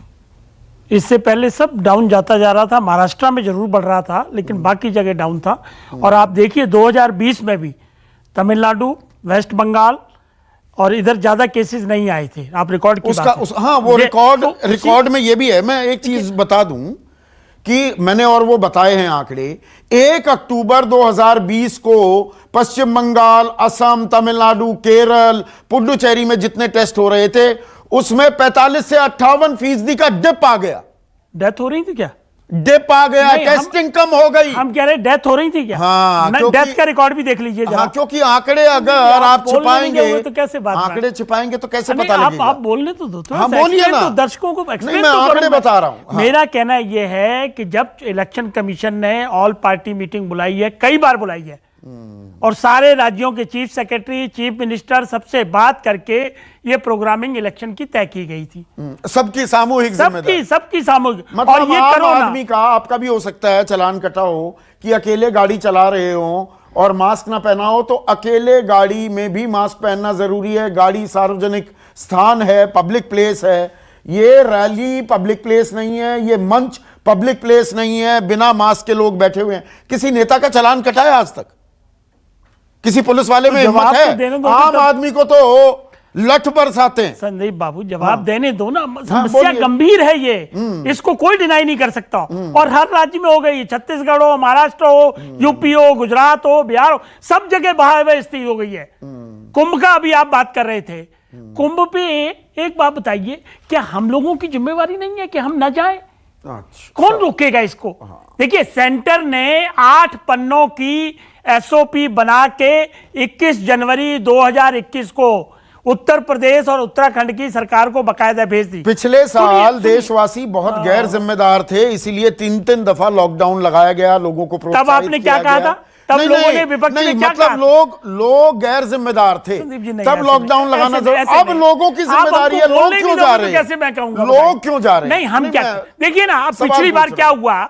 इससे पहले सब डाउन जाता जा रहा था। महाराष्ट्र में जरूर बढ़ रहा था, लेकिन बाकी जगह डाउन था। और आप देखिए 2020 में भी तमिलनाडु, वेस्ट बंगाल और इधर ज्यादा केसेस नहीं आए थे। आप रिकॉर्ड की बात
हाँ, वो रिकॉर्ड में ये भी है। मैं एक चीज बता दूं कि मैंने और वो बताए हैं आंकड़े। 1 अक्टूबर 2020 को पश्चिम बंगाल, असम, तमिलनाडु, केरल, पुडुचेरी में जितने टेस्ट हो रहे थे, उसमें 45 से 58% का डिप आ गया।
डेथ हो रही थी क्या?
डिप आ गया, टेस्टिंग कम हो गई।
हम कह रहे डेथ हो रही थी क्या?
हाँ,
डेथ का रिकॉर्ड भी देख लीजिए।
हाँ, क्योंकि आंकड़े अगर आप छिपाएंगे
तो कैसे बात,
आंकड़े छिपाएंगे तो कैसे पता लगेगा?
आप बोलने तो दो।
हाँ, बोलिए ना।
तो दर्शकों को
नहीं, मैं आंकड़े बता रहा हूं।
मेरा कहना यह है कि जब इलेक्शन कमीशन ने ऑल पार्टी मीटिंग बुलाई है, कई बार बुलाई है, और सारे राज्यों के चीफ सेक्रेटरी, चीफ मिनिस्टर सबसे बात करके ये प्रोग्रामिंग इलेक्शन की तय की गई थी।
सबकी सामूहिक जिम्मेदारी,
सबकी सामूहिक।
मतलब
और ये
आम आदमी का, आपका भी हो सकता है चालान कटा हो कि अकेले गाड़ी चला रहे हो और मास्क ना पहना हो, तो अकेले गाड़ी में भी मास्क पहनना जरूरी है। गाड़ी सार्वजनिक स्थान है, पब्लिक प्लेस है। ये रैली पब्लिक प्लेस नहीं है, ये मंच पब्लिक प्लेस नहीं है। बिना मास्क के लोग बैठे हुए हैं। किसी नेता का चालान कटाया आज तक? किसी पुलिस वाले में हिम्मत है? आम आदमी को तो लठ बरसाते हैं।
संदीप बाबू जवाब देने दो ना, समस्या गंभीर है ये, इसको कोई डिनाई नहीं कर सकता। और हर राज्य में हो गई, छत्तीसगढ़ हो, महाराष्ट्र हो, यूपी हो, गुजरात हो, बिहार हो, सब जगह बहाव स्थिति हो गई है। कुंभ का अभी आप बात कर रहे थे, कुंभ पे एक बात बताइए, क्या हम लोगों की जिम्मेवारी नहीं है कि हम न जाएं? कौन रोकेगा इसको? देखिए, सेंटर ने 8 पन्नों की एसओपी बना के 21 जनवरी 2021 को उत्तर प्रदेश और उत्तराखंड की सरकार को बकायदा भेज दी।
पिछले साल देशवासी बहुत गैर जिम्मेदार थे, इसीलिए 3-3 दफा लॉकडाउन लगाया गया, लोगों को प्रोत्साहित
तब आपने क्या कहा था? तब लोगों ने, विपक्ष ने क्या कहा?
लोग गैर जिम्मेदार थे, तब लॉकडाउन लगाना जरूरी। अब लोगों की जिम्मेदारी है, लोग क्यों जा रहे हैं?
कैसे मैं कहूंगा,
लोग क्यों जा रहे हैं?
नहीं, हम क्या देखिए ना, अब पिछली बार क्या हुआ,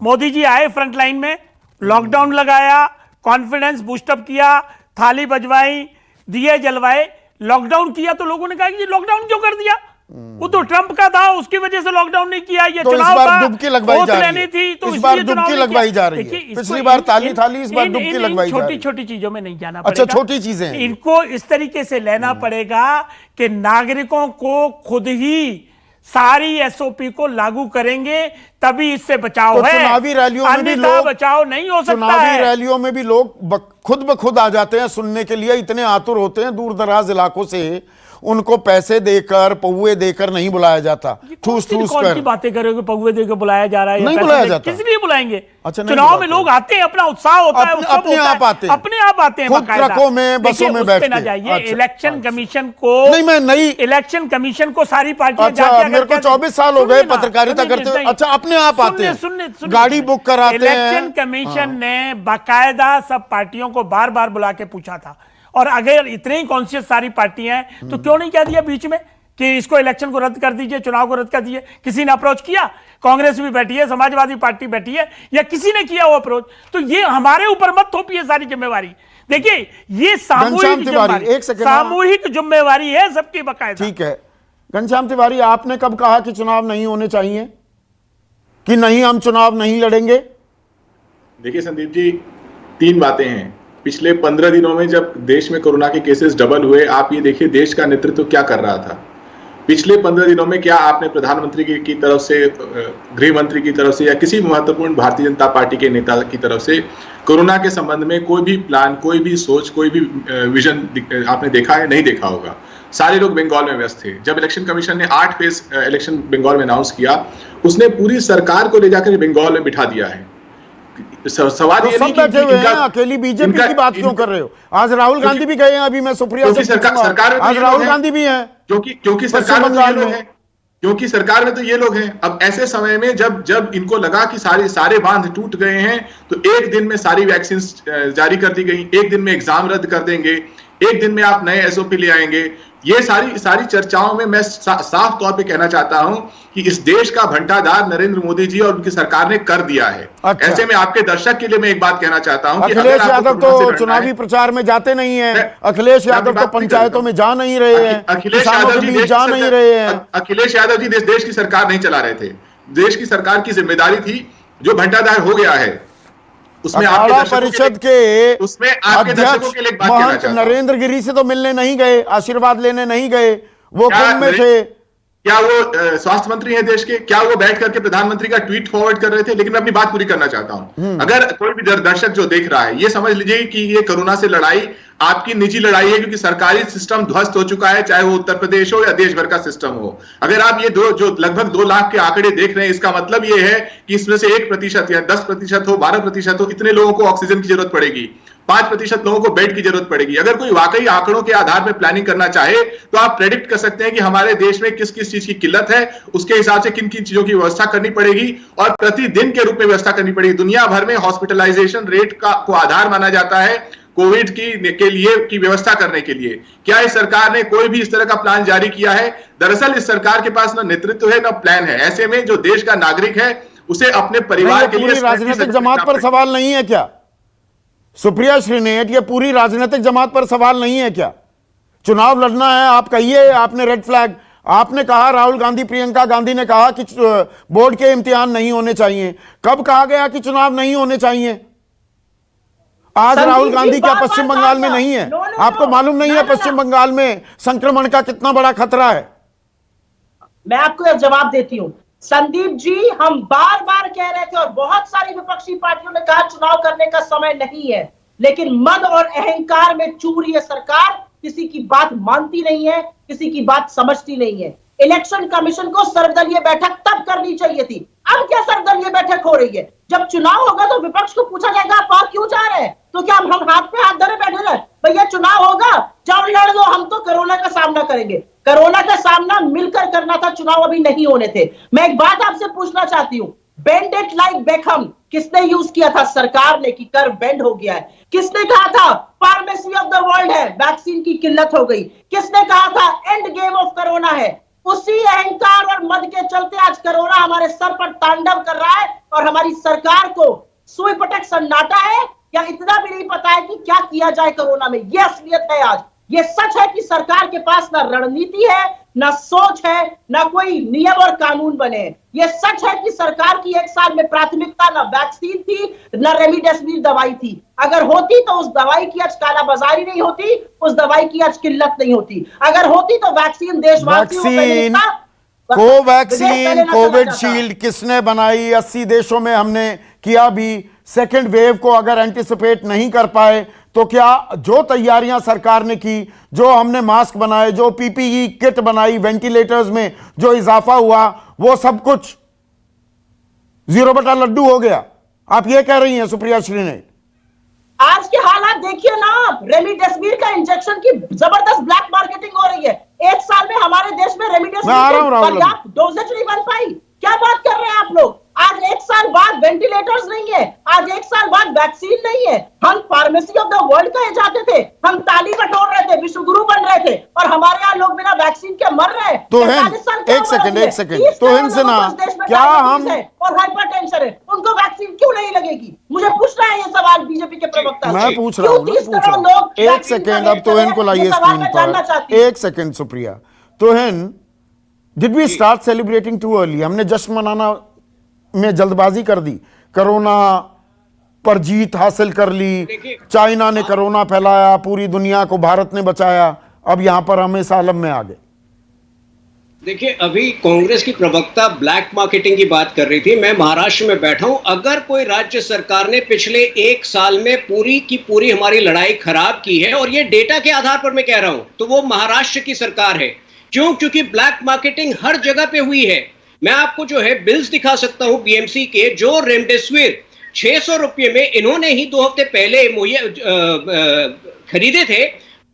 मोदी जी आए फ्रंट लाइन में, लॉकडाउन लगाया, कॉन्फिडेंस बूस्टअप किया, थाली बजवाई, दिए जलवाए। लॉकडाउन किया तो लोगों ने कहा कि लॉकडाउन क्यों कर दिया? वो तो ट्रंप का था, उसकी वजह से लॉकडाउन नहीं किया। ये
तो
चुनाव
इस बार
था,
डुबकी लगवाई जा रही है।
थी, तो
इस बार डुबकी लगवाई जा रही है। पिछली बार ताली थाली, इस बार डुबकी लगवाई जा रही है।
छोटी छोटी चीजों में नहीं जाना पड़ेगा।
अच्छा, छोटी चीजें
इनको इस तरीके से लेना पड़ेगा कि नागरिकों को खुद ही सारी एसओपी को लागू करेंगे, तभी इससे बचाव है।
चुनावी रैलियों में भी लोग,
बचाव नहीं हो सकता है।
चुनावी रैलियों में भी लोग खुद ब खुद आ जाते हैं सुनने के लिए, इतने आतुर होते हैं। दूर दराज इलाकों से उनको पैसे देकर, पौवे देकर नहीं बुलाया जाता। ठूस कर
की बातें करोगे, पौवे देकर बुलाया जा रहा है?
नहीं बुलाया जाता।
किस लिए बुलाएंगे?
अच्छा,
चुनाव में लोग आते हैं, अपना उत्साह होता है,
अपने आप आते हैं,
अपने आप आते हैं,
ट्रकों में, बसों में बैठ के।
जाइए इलेक्शन कमीशन को,
नहीं, मैं नई
इलेक्शन कमीशन को सारी पार्टियां,
अच्छा, मेरे को 24 साल हो गए पत्रकारिता करते हुए। अच्छा, अपने आप आते हैं, गाड़ी बुक कराते हैं।
इलेक्शन कमीशन ने बाकायदा सब पार्टियों को बार बार बुला के पूछा था, और अगर इतने ही कॉन्शियस सारी पार्टियां हैं तो क्यों नहीं कह दिया बीच में कि इसको इलेक्शन को रद्द कर दीजिए, चुनाव को रद्द कर दीजिए? किसी ने अप्रोच किया? कांग्रेस भी बैठी है, समाजवादी पार्टी बैठी है, या किसी ने किया वो अप्रोच? तो ये हमारे ऊपर मत थोपिए सारी जिम्मेवारी। देखिए, ये सामूहिक जिम्मेवारी है सबकी बकायदा।
ठीक है घनश्याम तिवारी, आपने कब कहा कि चुनाव नहीं होने चाहिए, कि नहीं हम चुनाव नहीं लड़ेंगे?
देखिए संदीप जी, 3 बातें हैं। पिछले 15 दिनों में जब देश में कोरोना के केसेस डबल हुए, आप ये देखिए देश का नेतृत्व क्या कर रहा था। पिछले 15 दिनों में क्या आपने प्रधानमंत्री की तरफ से, गृह मंत्री की तरफ से, या किसी महत्वपूर्ण भारतीय जनता पार्टी के नेता की तरफ से कोरोना के संबंध में कोई भी प्लान, कोई भी सोच, कोई भी विजन आपने देखा है? नहीं देखा होगा। सारे लोग बंगाल में व्यस्त थे। जब इलेक्शन कमीशन ने 8 फेज इलेक्शन बंगाल में अनाउंस किया, उसने पूरी सरकार को ले जाकर बंगाल में बिठा दिया है। सवाल ये नहीं कि
अकेली बीजेपी की बात क्यों कर रहे हो? आज राहुल गांधी भी गए हैं, अभी मैं सुप्रिया से
सरकार,
आज राहुल गांधी भी हैं,
क्योंकि सरकार में ये लोग हैं, क्योंकि सरकार में तो ये लोग हैं। अब ऐसे समय में जब इनको लगा कि सारे बांध टूट गए हैं, तो एक दिन में सारी वैक्सीन जारी कर दी गई, एक दिन में एग्जाम रद्द कर देंगे, एक दिन में आप नए एसओपी ले आएंगे। ये सारी चर्चाओं में मैं साफ तौर पे कहना चाहता हूं कि इस देश का भंटादार नरेंद्र मोदी जी और उनकी सरकार ने कर दिया है। अच्छा। ऐसे में आपके दर्शक के लिए मैं एक बात कहना चाहता हूं कि
अखिलेश यादव तो चुनावी प्रचार में जाते नहीं है, अखिलेश यादव तो पंचायतों में जा नहीं रहे हैं,
अखिलेश यादव जी
जा नहीं रहे हैं।
अखिलेश यादव जी देश की सरकार नहीं चला रहे थे। देश की सरकार की जिम्मेदारी थी, जो भंटादार हो गया है। उसमें
अखाड़ा परिषद के
अध्यक्ष
महंत नरेंद्र गिरी से तो मिलने नहीं गए, आशीर्वाद लेने नहीं गए, वो कुंभ में थे।
क्या वो स्वास्थ्य मंत्री हैं देश के? क्या वो बैठ करके प्रधानमंत्री का ट्वीट फॉरवर्ड कर रहे थे? लेकिन मैं अपनी बात पूरी करना चाहता हूं। अगर कोई भी दर्शक जो देख रहा है, ये समझ लीजिए कि ये कोरोना से लड़ाई आपकी निजी लड़ाई है, क्योंकि सरकारी सिस्टम ध्वस्त हो चुका है, चाहे वो उत्तर प्रदेश हो या देश भर का सिस्टम हो। अगर आप ये जो लगभग 2 लाख के आंकड़े देख रहे हैं, इसका मतलब ये है कि इसमें से 1% या 10% हो, 12% हो, इतने लोगों को ऑक्सीजन की जरूरत पड़ेगी। 5% लोगों को बेड की जरूरत पड़ेगी। अगर कोई वाकई आंकड़ों के आधार पर प्लानिंग करना चाहे तो आप प्रेडिक्ट कर सकते हैं कि हमारे देश में किस किस चीज की किल्लत है, उसके हिसाब से किन किन चीजों की व्यवस्था करनी पड़ेगी और प्रतिदिन के रूप में व्यवस्था करनी पड़ेगी। दुनिया भर में हॉस्पिटलाइजेशन रेट को आधार माना जाता है कोविड के लिए की व्यवस्था करने के लिए। क्या इस सरकार ने कोई भी इस तरह का प्लान जारी किया है? दरअसल इस सरकार के पास ना नेतृत्व है ना प्लान है। ऐसे में जो देश का नागरिक है उसे अपने परिवार के लिए
राजनीतिक जमात पर सवाल नहीं है क्या सुप्रिया श्रीनेत? ये पूरी राजनीतिक जमात पर सवाल नहीं है क्या? चुनाव लड़ना है, आप कहिए, आपने रेड फ्लैग, आपने कहा, राहुल गांधी, प्रियंका गांधी ने कहा कि बोर्ड के इम्तिहान नहीं होने चाहिए। कब कहा गया कि चुनाव नहीं होने चाहिए? आज राहुल गांधी क्या पश्चिम बंगाल में नहीं है? आपको मालूम नहीं है पश्चिम बंगाल में संक्रमण का कितना बड़ा खतरा है?
मैं आपको जवाब देती हूं संदीप जी, हम बार बार कह रहे थे और बहुत सारी विपक्षी पार्टियों ने कहा चुनाव करने का समय नहीं है, लेकिन मद और अहंकार में चूर ये सरकार किसी की बात मानती नहीं है, किसी की बात समझती नहीं है। इलेक्शन कमीशन को सर्वदलीय बैठक तब करनी चाहिए थी, अब क्या सर्वदलीय बैठक हो रही है? जब चुनाव होगा तो विपक्ष को पूछा जाएगा आप वहां क्यों जा रहे हैं? तो क्या हम हाथ पे हाथ धरे बैठे रहे? भैया चुनाव होगा, जाओ लड़ लो, हम तो कोरोना का सामना करेंगे। कोरोना का सामना मिलकर करना था, चुनाव अभी नहीं होने थे। मैं एक बात आपसे पूछना चाहती हूँ, बेंड इट लाइक बेकहम किसने यूज किया था? सरकार ने, कि कर्व बेंड हो गया है। किसने कहा था फार्मेसी ऑफ द वर्ल्ड है, वैक्सीन की किल्लत हो गई? किसने कहा था एंड गेम ऑफ कोरोना है? उसी अहंकार और मद के चलते आज कोरोना हमारे सर पर तांडव कर रहा है और हमारी सरकार को सुई पटक सन्नाटा है या इतना भी नहीं पता है कि क्या किया जाए कोरोना में। यह असलियत है आज। ये सच है कि सरकार के पास ना रणनीति है, ना सोच है, ना कोई नियम और कानून बने हैं। ये सच है कि सरकार की एक साल में प्राथमिकता ना वैक्सीन थी, ना रेमडेसिविर दवाई थी। अगर होती तो उस दवाई की आज कालाबाजारी नहीं होती, उस दवाई की आज किल्लत नहीं होती। अगर होती तो वैक्सीन देशवासियों को मिलता।
कोवैक्सीन, कोविडशील्ड किसने बनाई? 80 देशों में हमने किया भी। सेकेंड वेव को अगर एंटिसिपेट नहीं कर पाए तो क्या जो तैयारियां सरकार ने की, जो हमने मास्क बनाए, जो पीपीई किट बनाई, वेंटिलेटर्स में जो इजाफा हुआ, वो सब कुछ 0 बटा लड्डू हो गया? आप ये कह रही हैं सुप्रिया श्रीनेत?
आज के हालात देखिए ना आप, रेमडेसिविर का इंजेक्शन की जबरदस्त ब्लैक मार्केटिंग हो रही है। एक साल में हमारे देश में रेमडेसिविर पर्याप्त डोजेज नहीं बन पाई। क्या बात कर रहे हैं आप लोग? आज एक साल बाद वेंटिलेटर्स नहीं है, आज एक साल बाद वैक्सीन नहीं है। हम फार्मेसी ऑफ द वर्ल्ड कहे जाते थे, हम ताली बटोर रहे थे, विश्वगुरु बन रहे थे और हमारे यहाँ लोग बिना वैक्सीन के मर रहे हैं।
तो एक सेकंड तो हिंद ना, क्या हम
और हाइपरटेंशन है, उनको वैक्सीन क्यों नहीं लगेगी? मुझे पूछना है ये सवाल बीजेपी के प्रवक्ता।
मैं पूछ रहा हूँ। एक सेकंड, अब तो इनको लाइए स्क्रीन पर। एक सेकंड सुप्रिया, तो did we start celebrating too early? हमने जश्न मनाना में जल्दबाजी कर दी, कोरोना पर जीत हासिल कर ली, चाइना ने कोरोना फैलाया, पूरी दुनिया को भारत ने बचाया, अब यहां पर हम इस आलम में आ गए।
देखिए, अभी कांग्रेस की प्रवक्ता ब्लैक मार्केटिंग की बात कर रही थी। मैं महाराष्ट्र में बैठा हूं। अगर कोई राज्य सरकार ने पिछले 1 साल में पूरी की पूरी हमारी लड़ाई खराब की है, और ये डेटा के आधार पर मैं कह रहा हूं, तो वो महाराष्ट्र की सरकार है। क्योंकि ब्लैक मार्केटिंग हर जगह पे हुई है। मैं आपको जो है बिल्स दिखा सकता हूं बीएमसी के, जो रेमडेसिविर 600 रुपये में इन्होंने ही 2 हफ्ते पहले खरीदे थे।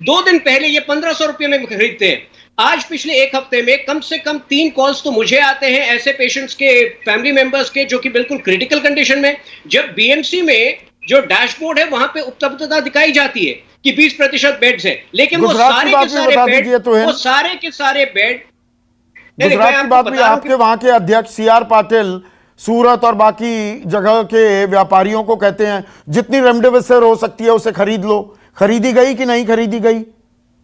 2 दिन पहले ये 1500 रुपये में खरीदते हैं। आज पिछले 1 हफ्ते में कम से कम 3 कॉल्स तो मुझे आते हैं ऐसे पेशेंट्स के, फैमिली मेंबर्स के, जो कि बिल्कुल क्रिटिकल कंडीशन में, जब बीएमसी में जो डैशबोर्ड है वहां पे उपलब्धता दिखाई जाती है कि 20% बेड्स है, लेकिन वो सारे के सारे बेड
गुजरात की बात भी, आपके वहां के अध्यक्ष सीआर पाटिल सूरत और बाकी जगह के व्यापारियों को कहते हैं जितनी रेमडेसिविर हो सकती है उसे खरीद लो। खरीदी गई कि नहीं खरीदी गई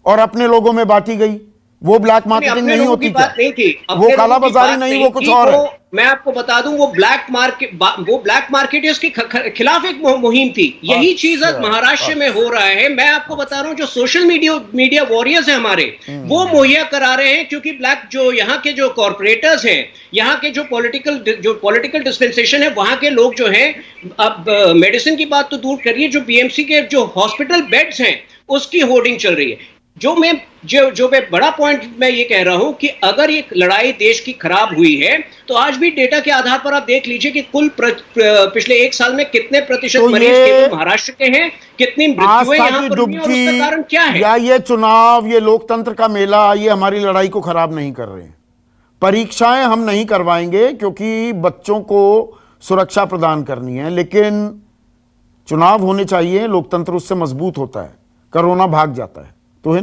और अपने लोगों में बांटी गई? वो ब्लैक मार्केटिंग नहीं होती क्या?
नहीं थी,
वो काला बाजारी नहीं, वो कुछ और है।
मैं आपको बता दूं, वो ब्लैक मार्केटर्स के खिलाफ एक मुहिम थी। यही चीज आज महाराष्ट्र में हो रहा है। मैं आपको बता रहा हूं, जो सोशल मीडिया वॉरियर्स हैं हमारे, वो मुहैया करा रहे हैं, क्योंकि ब्लैक जो यहाँ के जो कॉर्पोरेटर्स हैं, यहाँ के जो पॉलिटिकल डिस्पेंसेशन है, वहां के लोग जो हैं, अब मेडिसिन की बात तो दूर करिए, जो बीएमसी के जो हॉस्पिटल बेड्स हैं उसकी होर्डिंग चल रही है। जो मैं बड़ा पॉइंट मैं ये कह रहा हूं कि अगर ये लड़ाई देश की खराब हुई है तो आज भी डेटा के आधार पर आप देख लीजिए कि कुल पिछले 1 साल में कितने प्रतिशत
तो
मरीज केवल महाराष्ट्र के हैं, कितनी मृत्युएं यहां पर हुई और उसका कारण क्या है?
या ये चुनाव, ये लोकतंत्र का मेला, ये हमारी लड़ाई को खराब नहीं कर रहे हैं। परीक्षाएं हम नहीं करवाएंगे क्योंकि बच्चों को सुरक्षा प्रदान करनी है, लेकिन चुनाव होने चाहिए, लोकतंत्र उससे मजबूत होता है, कोरोना भाग जाता है। तो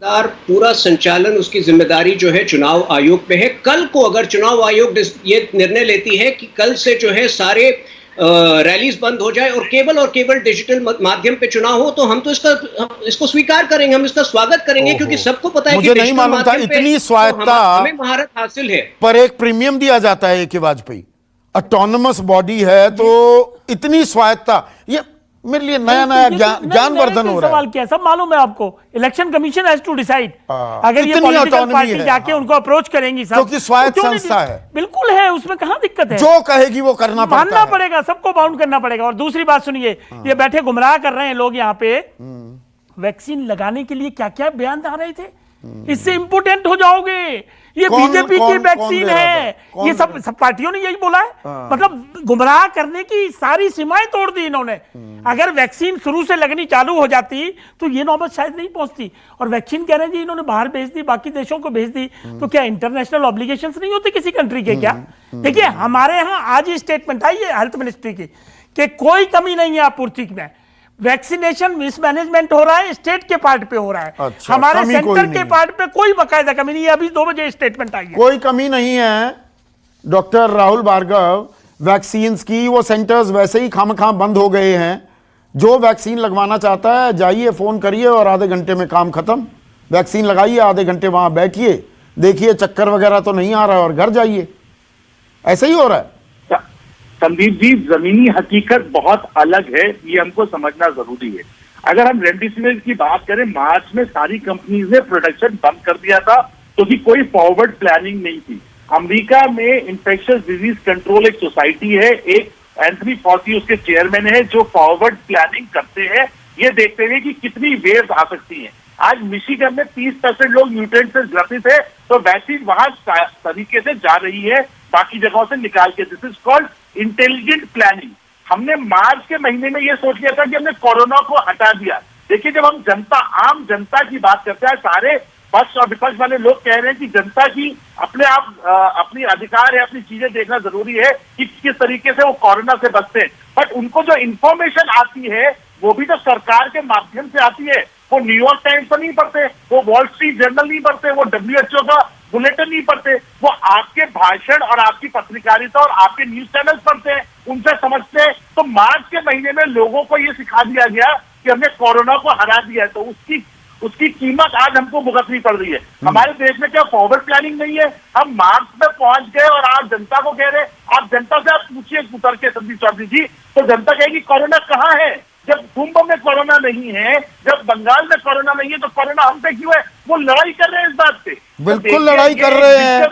पूरा संचालन, उसकी जिम्मेदारी जो है चुनाव आयोग पे है। कल को अगर चुनाव आयोग ये निर्णय लेती है कि कल से जो है सारे रैलीज बंद हो जाए और केवल डिजिटल माध्यम पे चुनाव हो, तो हम तो इसको स्वीकार करेंगे, हम इसका स्वागत करेंगे, क्योंकि सबको पता है
मुझे नहीं मालूम था इतनी स्वायत्ता,
हमें महारत हासिल है।
पर एक प्रीमियम दिया जाता है कि वाजपेयी ऑटोनोमस बॉडी है, तो इतनी स्वायत्ता, ये मेरे लिए नया ज्ञानवर्धन हो रहा है।
सवाल क्या है, सब मालूम है आपको, election commission has to decide. अगर ये पॉलिटिकल पार्टी जाके उनको अप्रोच करेंगी सब,
क्योंकि स्वायत्त संस्था है।
बिल्कुल है, उसमें कहां दिक्कत है,
जो कहेगी वो करना
मानना पड़ेगा, सबको बाउंड करना पड़ेगा। और दूसरी बात सुनिए, ये बैठे गुमराह कर रहे हैं लोग यहाँ पे, वैक्सीन लगाने के लिए क्या क्या बयान आ रहे थे, इससे इंपोर्टेंट हो जाओगे, ये बीजेपी की वैक्सीन है, ये सब पार्टियों ने यही बोला है। मतलब गुमराह करने की सारी सीमाएं तोड़ दी इन्होंने। अगर वैक्सीन शुरू से लगनी चालू हो जाती तो ये नौबत शायद नहीं पहुंचती। और वैक्सीन कह रहे हैं जी इन्होंने बाहर भेज दी, बाकी देशों को भेज दी, तो क्या इंटरनेशनल ऑब्लिगेशंस नहीं होते किसी कंट्री के? क्या देखिए, हमारे यहाँ आज ही स्टेटमेंट आई है हेल्थ मिनिस्ट्री की कि कोई कमी नहीं है आपूर्ति में, वैक्सीनेशन मिसमैनेजमेंट हो रहा है, स्टेट के पार्ट पे हो रहा है।
अच्छा,
हमारे सेंटर के पार्ट पे कोई बकायदा कमी नहीं है। अभी 2 बजे स्टेटमेंट आई है,
कोई कमी नहीं है। डॉक्टर राहुल भार्गव, वैक्सीन की वो सेंटर्स वैसे ही खामखाम बंद हो गए हैं। जो वैक्सीन लगवाना चाहता है जाइए, फोन करिए और आधे घंटे में काम खत्म। वैक्सीन लगाइए, आधे घंटे वहां बैठिए, देखिए चक्कर वगैरह तो नहीं आ रहा है और घर जाइए। ऐसे ही हो रहा है।
संदीप जी, जमीनी हकीकत बहुत अलग है, ये हमको समझना जरूरी है। अगर हम रेमडेसिविर की बात करें, मार्च में सारी कंपनीज ने प्रोडक्शन बंद कर दिया था क्योंकि कोई फॉरवर्ड प्लानिंग नहीं थी। अमेरिका में इंफेक्शियस डिजीज कंट्रोल एक सोसाइटी है, एक एंथनी फॉसी उसके चेयरमैन है, जो फॉरवर्ड प्लानिंग करते हैं, ये देखते हुए कि कितनी वेव्स आ सकती हैं। आज मिशिगन में 30% लोग म्यूटेंट से ग्रसित है, तो वैक्सीन वहां तरीके से जा रही है, बाकी जगहों से निकाल के। This is called intelligent planning. हमने मार्च के महीने में ये सोच लिया था कि हमने कोरोना को हटा दिया। देखिए, जब हम आम जनता की बात करते हैं, सारे पक्ष और विपक्ष वाले लोग कह रहे हैं कि जनता की अपनी अधिकार है, अपनी चीजें देखना जरूरी है कि किस तरीके से वो कोरोना से बचते हैं। बट उनको जो इंफॉर्मेशन आती है वो भी तो सरकार के माध्यम से आती है। वो न्यूयॉर्क टाइम्स तो नहीं पढ़ते, वो वॉल स्ट्रीट जर्नल नहीं पढ़ते, वो WHO का बुलेटिन नहीं पढ़ते, वो आपके भाषण और आपकी पत्रकारिता और आपके न्यूज चैनल पढ़ते हैं, उनसे समझते हैं। तो मार्च के महीने में लोगों को ये सिखा दिया गया कि हमने कोरोना को हरा दिया है, तो उसकी कीमत आज हमको भुगतनी पड़ रही है। हमारे देश में क्या फॉरवर्ड प्लानिंग नहीं है? हम मार्च में पहुंच गए और आज जनता को कह रहे, आप जनता से आप पूछिए उतर के संदीप चौधरी जी, तो जनता कहेगी कोरोना कहाँ है? जब कुंभ में कोरोना नहीं है, जब बंगाल में कोरोना नहीं है, तो कोरोना हम पे क्यों है? वो लड़ाई कर रहे हैं इस बात पे।
बिल्कुल लड़ाई कर रहे हैं।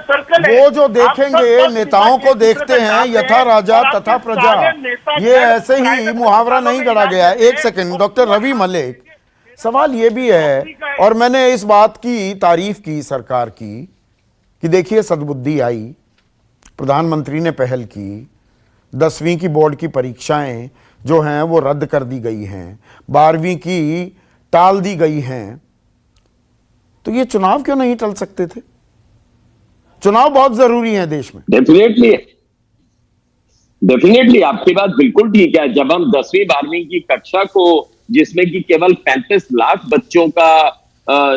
वो जो देखेंगे, नेताओं को देखते हैं, यथा राजा तथा प्रजा, ये ऐसे ही मुहावरा नहीं गढ़ा गया है। एक सेकंड, डॉक्टर रवि मलिक, सवाल ये भी है, और मैंने इस बात की तारीफ की सरकार की कि देखिए सद्बुद्धि आई, प्रधानमंत्री ने पहल की, 10वीं की बोर्ड की परीक्षाएं जो हैं वो रद्द कर दी गई हैं, 12वीं की टाल दी गई हैं, तो ये चुनाव क्यों नहीं टल सकते थे? चुनाव बहुत जरूरी है देश में।
डेफिनेटली आपकी बात बिल्कुल ठीक है। जब हम 10वीं 12वीं की कक्षा को, जिसमें कि केवल 35 लाख बच्चों का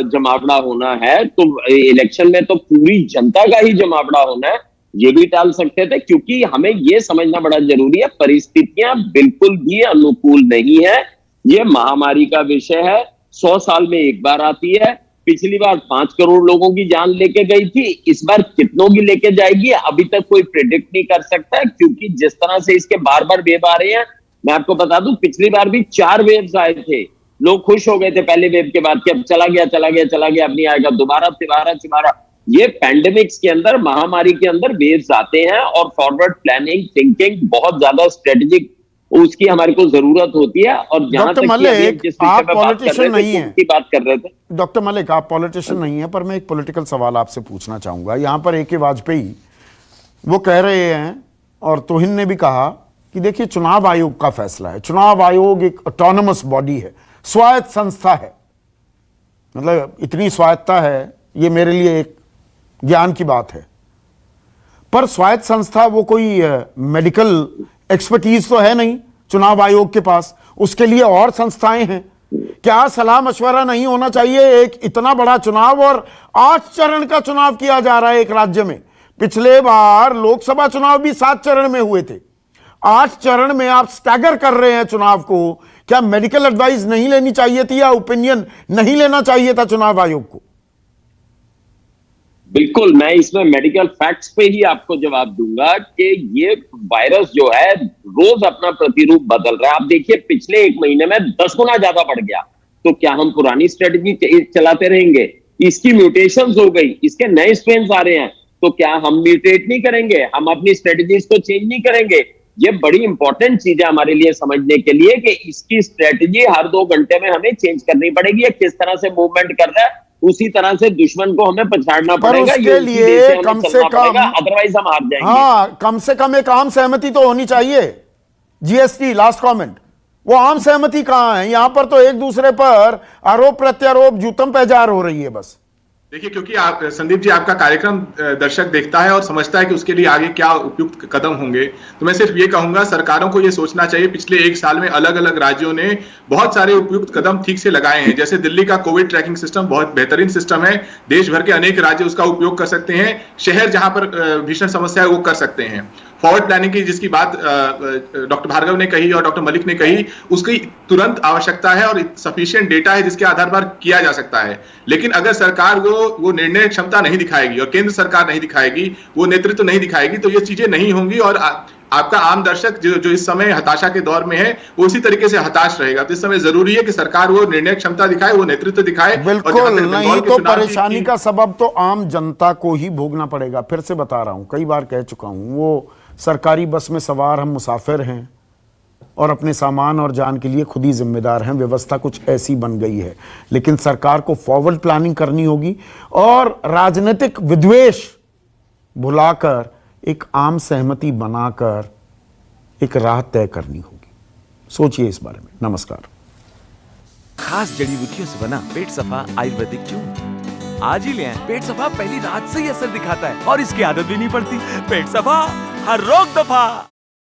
जमावड़ा होना है, तो इलेक्शन में तो पूरी जनता का ही जमावड़ा होना है, ये भी टाल सकते थे। क्योंकि हमें ये समझना बड़ा जरूरी है, परिस्थितियां बिल्कुल भी अनुकूल नहीं है। ये महामारी का विषय है, 100 साल में एक बार आती है। पिछली बार 5 करोड़ लोगों की जान लेके गई थी, इस बार कितनों की लेके जाएगी अभी तक कोई प्रेडिक्ट नहीं कर सकता है, क्योंकि जिस तरह से इसके बार बार वेव आ रहे हैं। मैं आपको बता दूं, पिछली बार भी 4 वेव्स आए थे, लोग खुश हो गए थे पहले वेव के बाद कि अब चला गया, अब नहीं आएगा, दोबारा। ये पैंडेमिक्स के अंदर, महामारी के अंदर वेव्स आते हैं, और फॉरवर्ड प्लानिंग थिंकिंग बहुत ज्यादा स्ट्रेटेजिक उसकी हमारे को जरूरत होती है। और जहां
डॉक्टर
तक
मलिक,
जिस विषय
आप
पे बात कर
पॉलिटिशियन
रहे थे,
नहीं हैं।
की बात कर रहे थे।
डॉक्टर मलिक, आप पॉलिटिशियन नहीं है, पर मैं एक पॉलिटिकल सवाल आपसे पूछना चाहूंगा। यहां पर ए.के. वाजपेयी वो कह रहे हैं, और तोहिन ने भी कहा कि देखिए चुनाव आयोग का फैसला है, चुनाव आयोग एक ऑटोनमस बॉडी है, स्वायत्त संस्था है। मतलब इतनी स्वायत्तता है, ये मेरे लिए एक ज्ञान की बात है। पर स्वायत्त संस्था वो कोई मेडिकल एक्सपर्टीज तो है नहीं चुनाव आयोग के पास, उसके लिए और संस्थाएं हैं। क्या सलाह मशवरा नहीं होना चाहिए? एक इतना बड़ा चुनाव, और 8 चरण का चुनाव किया जा रहा है एक राज्य में। पिछले बार लोकसभा चुनाव भी 7 चरण में हुए थे, 8 चरण में आप स्टैगर कर रहे हैं चुनाव को। क्या मेडिकल एडवाइस नहीं लेनी चाहिए थी, या ओपिनियन नहीं लेना चाहिए था चुनाव आयोग को?
बिल्कुल, मैं इसमें मेडिकल फैक्ट्स पे ही आपको जवाब दूंगा कि ये वायरस जो है रोज अपना प्रतिरूप बदल रहा है। आप देखिए पिछले 1 महीने में 10 गुना ज्यादा बढ़ गया। तो क्या हम पुरानी स्ट्रेटजी चलाते रहेंगे? इसकी म्यूटेशंस हो गई, इसके नए स्ट्रेन्स आ रहे हैं, तो क्या हम म्यूटेट नहीं करेंगे? हम अपनी स्ट्रेटजीज को चेंज नहीं करेंगे? ये बड़ी इंपॉर्टेंट चीज है हमारे लिए समझने के लिए कि इसकी स्ट्रेटजी हर 2 घंटे में हमें चेंज करनी पड़ेगी। किस तरह से मूवमेंट कर रहा है उसी तरह से दुश्मन को हमें पछाड़ना पड़ेगा।
उसके लिए कम से कम,
अदरवाइज हम हार जाएंगे।
हाँ, कम से कम एक आम सहमति तो होनी चाहिए। जीएसटी, लास्ट कमेंट, वो आम सहमति कहां है? यहां पर तो एक दूसरे पर आरोप प्रत्यारोप, जूतम पैजार हो रही है बस।
देखिए, क्योंकि आप संदीप जी, आपका कार्यक्रम दर्शक देखता है और समझता है कि उसके लिए आगे क्या उपयुक्त कदम होंगे, तो मैं सिर्फ ये कहूंगा सरकारों को ये सोचना चाहिए। पिछले 1 साल में अलग अलग राज्यों ने बहुत सारे उपयुक्त कदम ठीक से लगाए हैं। जैसे दिल्ली का कोविड ट्रैकिंग सिस्टम बहुत बेहतरीन सिस्टम है, देश भर के अनेक राज्य उसका उपयोग कर सकते हैं। शहर जहां पर भीषण समस्या है वो कर सकते हैं। फॉरवर्ड प्लानिंग की जिसकी बात डॉक्टर भार्गव ने कही और डॉक्टर मलिक ने कही, उसकी तुरंत आवश्यकता है और सफिशिएंट डेटा है जिसके आधार पर किया जा सकता है। लेकिन अगर सरकार वो निर्णय क्षमता नहीं दिखाएगी और केंद्र सरकार नहीं दिखाएगी, वो नेतृत्व नहीं दिखाएगी, तो ये चीजें नहीं होंगी। और आपका आम दर्शक जो इस समय हताशा के दौर में है, वो उसी तरीके से हताश रहेगा। तो इस समय जरूरी है कि सरकार वो निर्णय क्षमता दिखाए, वो नेतृत्व दिखाए।
बिल्कुल नहीं तो परेशानी का सबब तो आम जनता को ही भोगना पड़ेगा। फिर से बता रहा हूं, कई बार कह चुका हूं, वो सरकारी बस में सवार हम मुसाफिर हैं और अपने सामान और जान के लिए खुद ही जिम्मेदार हैं। व्यवस्था कुछ ऐसी बन गई है, लेकिन सरकार को फॉरवर्ड प्लानिंग करनी होगी और राजनीतिक विद्वेष भुलाकर एक आम सहमति बनाकर एक राह तय करनी होगी। सोचिए इस बारे में। नमस्कार।
खास जड़ी बूटियों से बना पेट सफा आयुर्वेदिक चूर्ण आज ही ले आएं। पेट सफा पहली रात से ही असर दिखाता है और इसकी आदत भी नहीं पड़ती। पेट सफा, हर रोग दफा।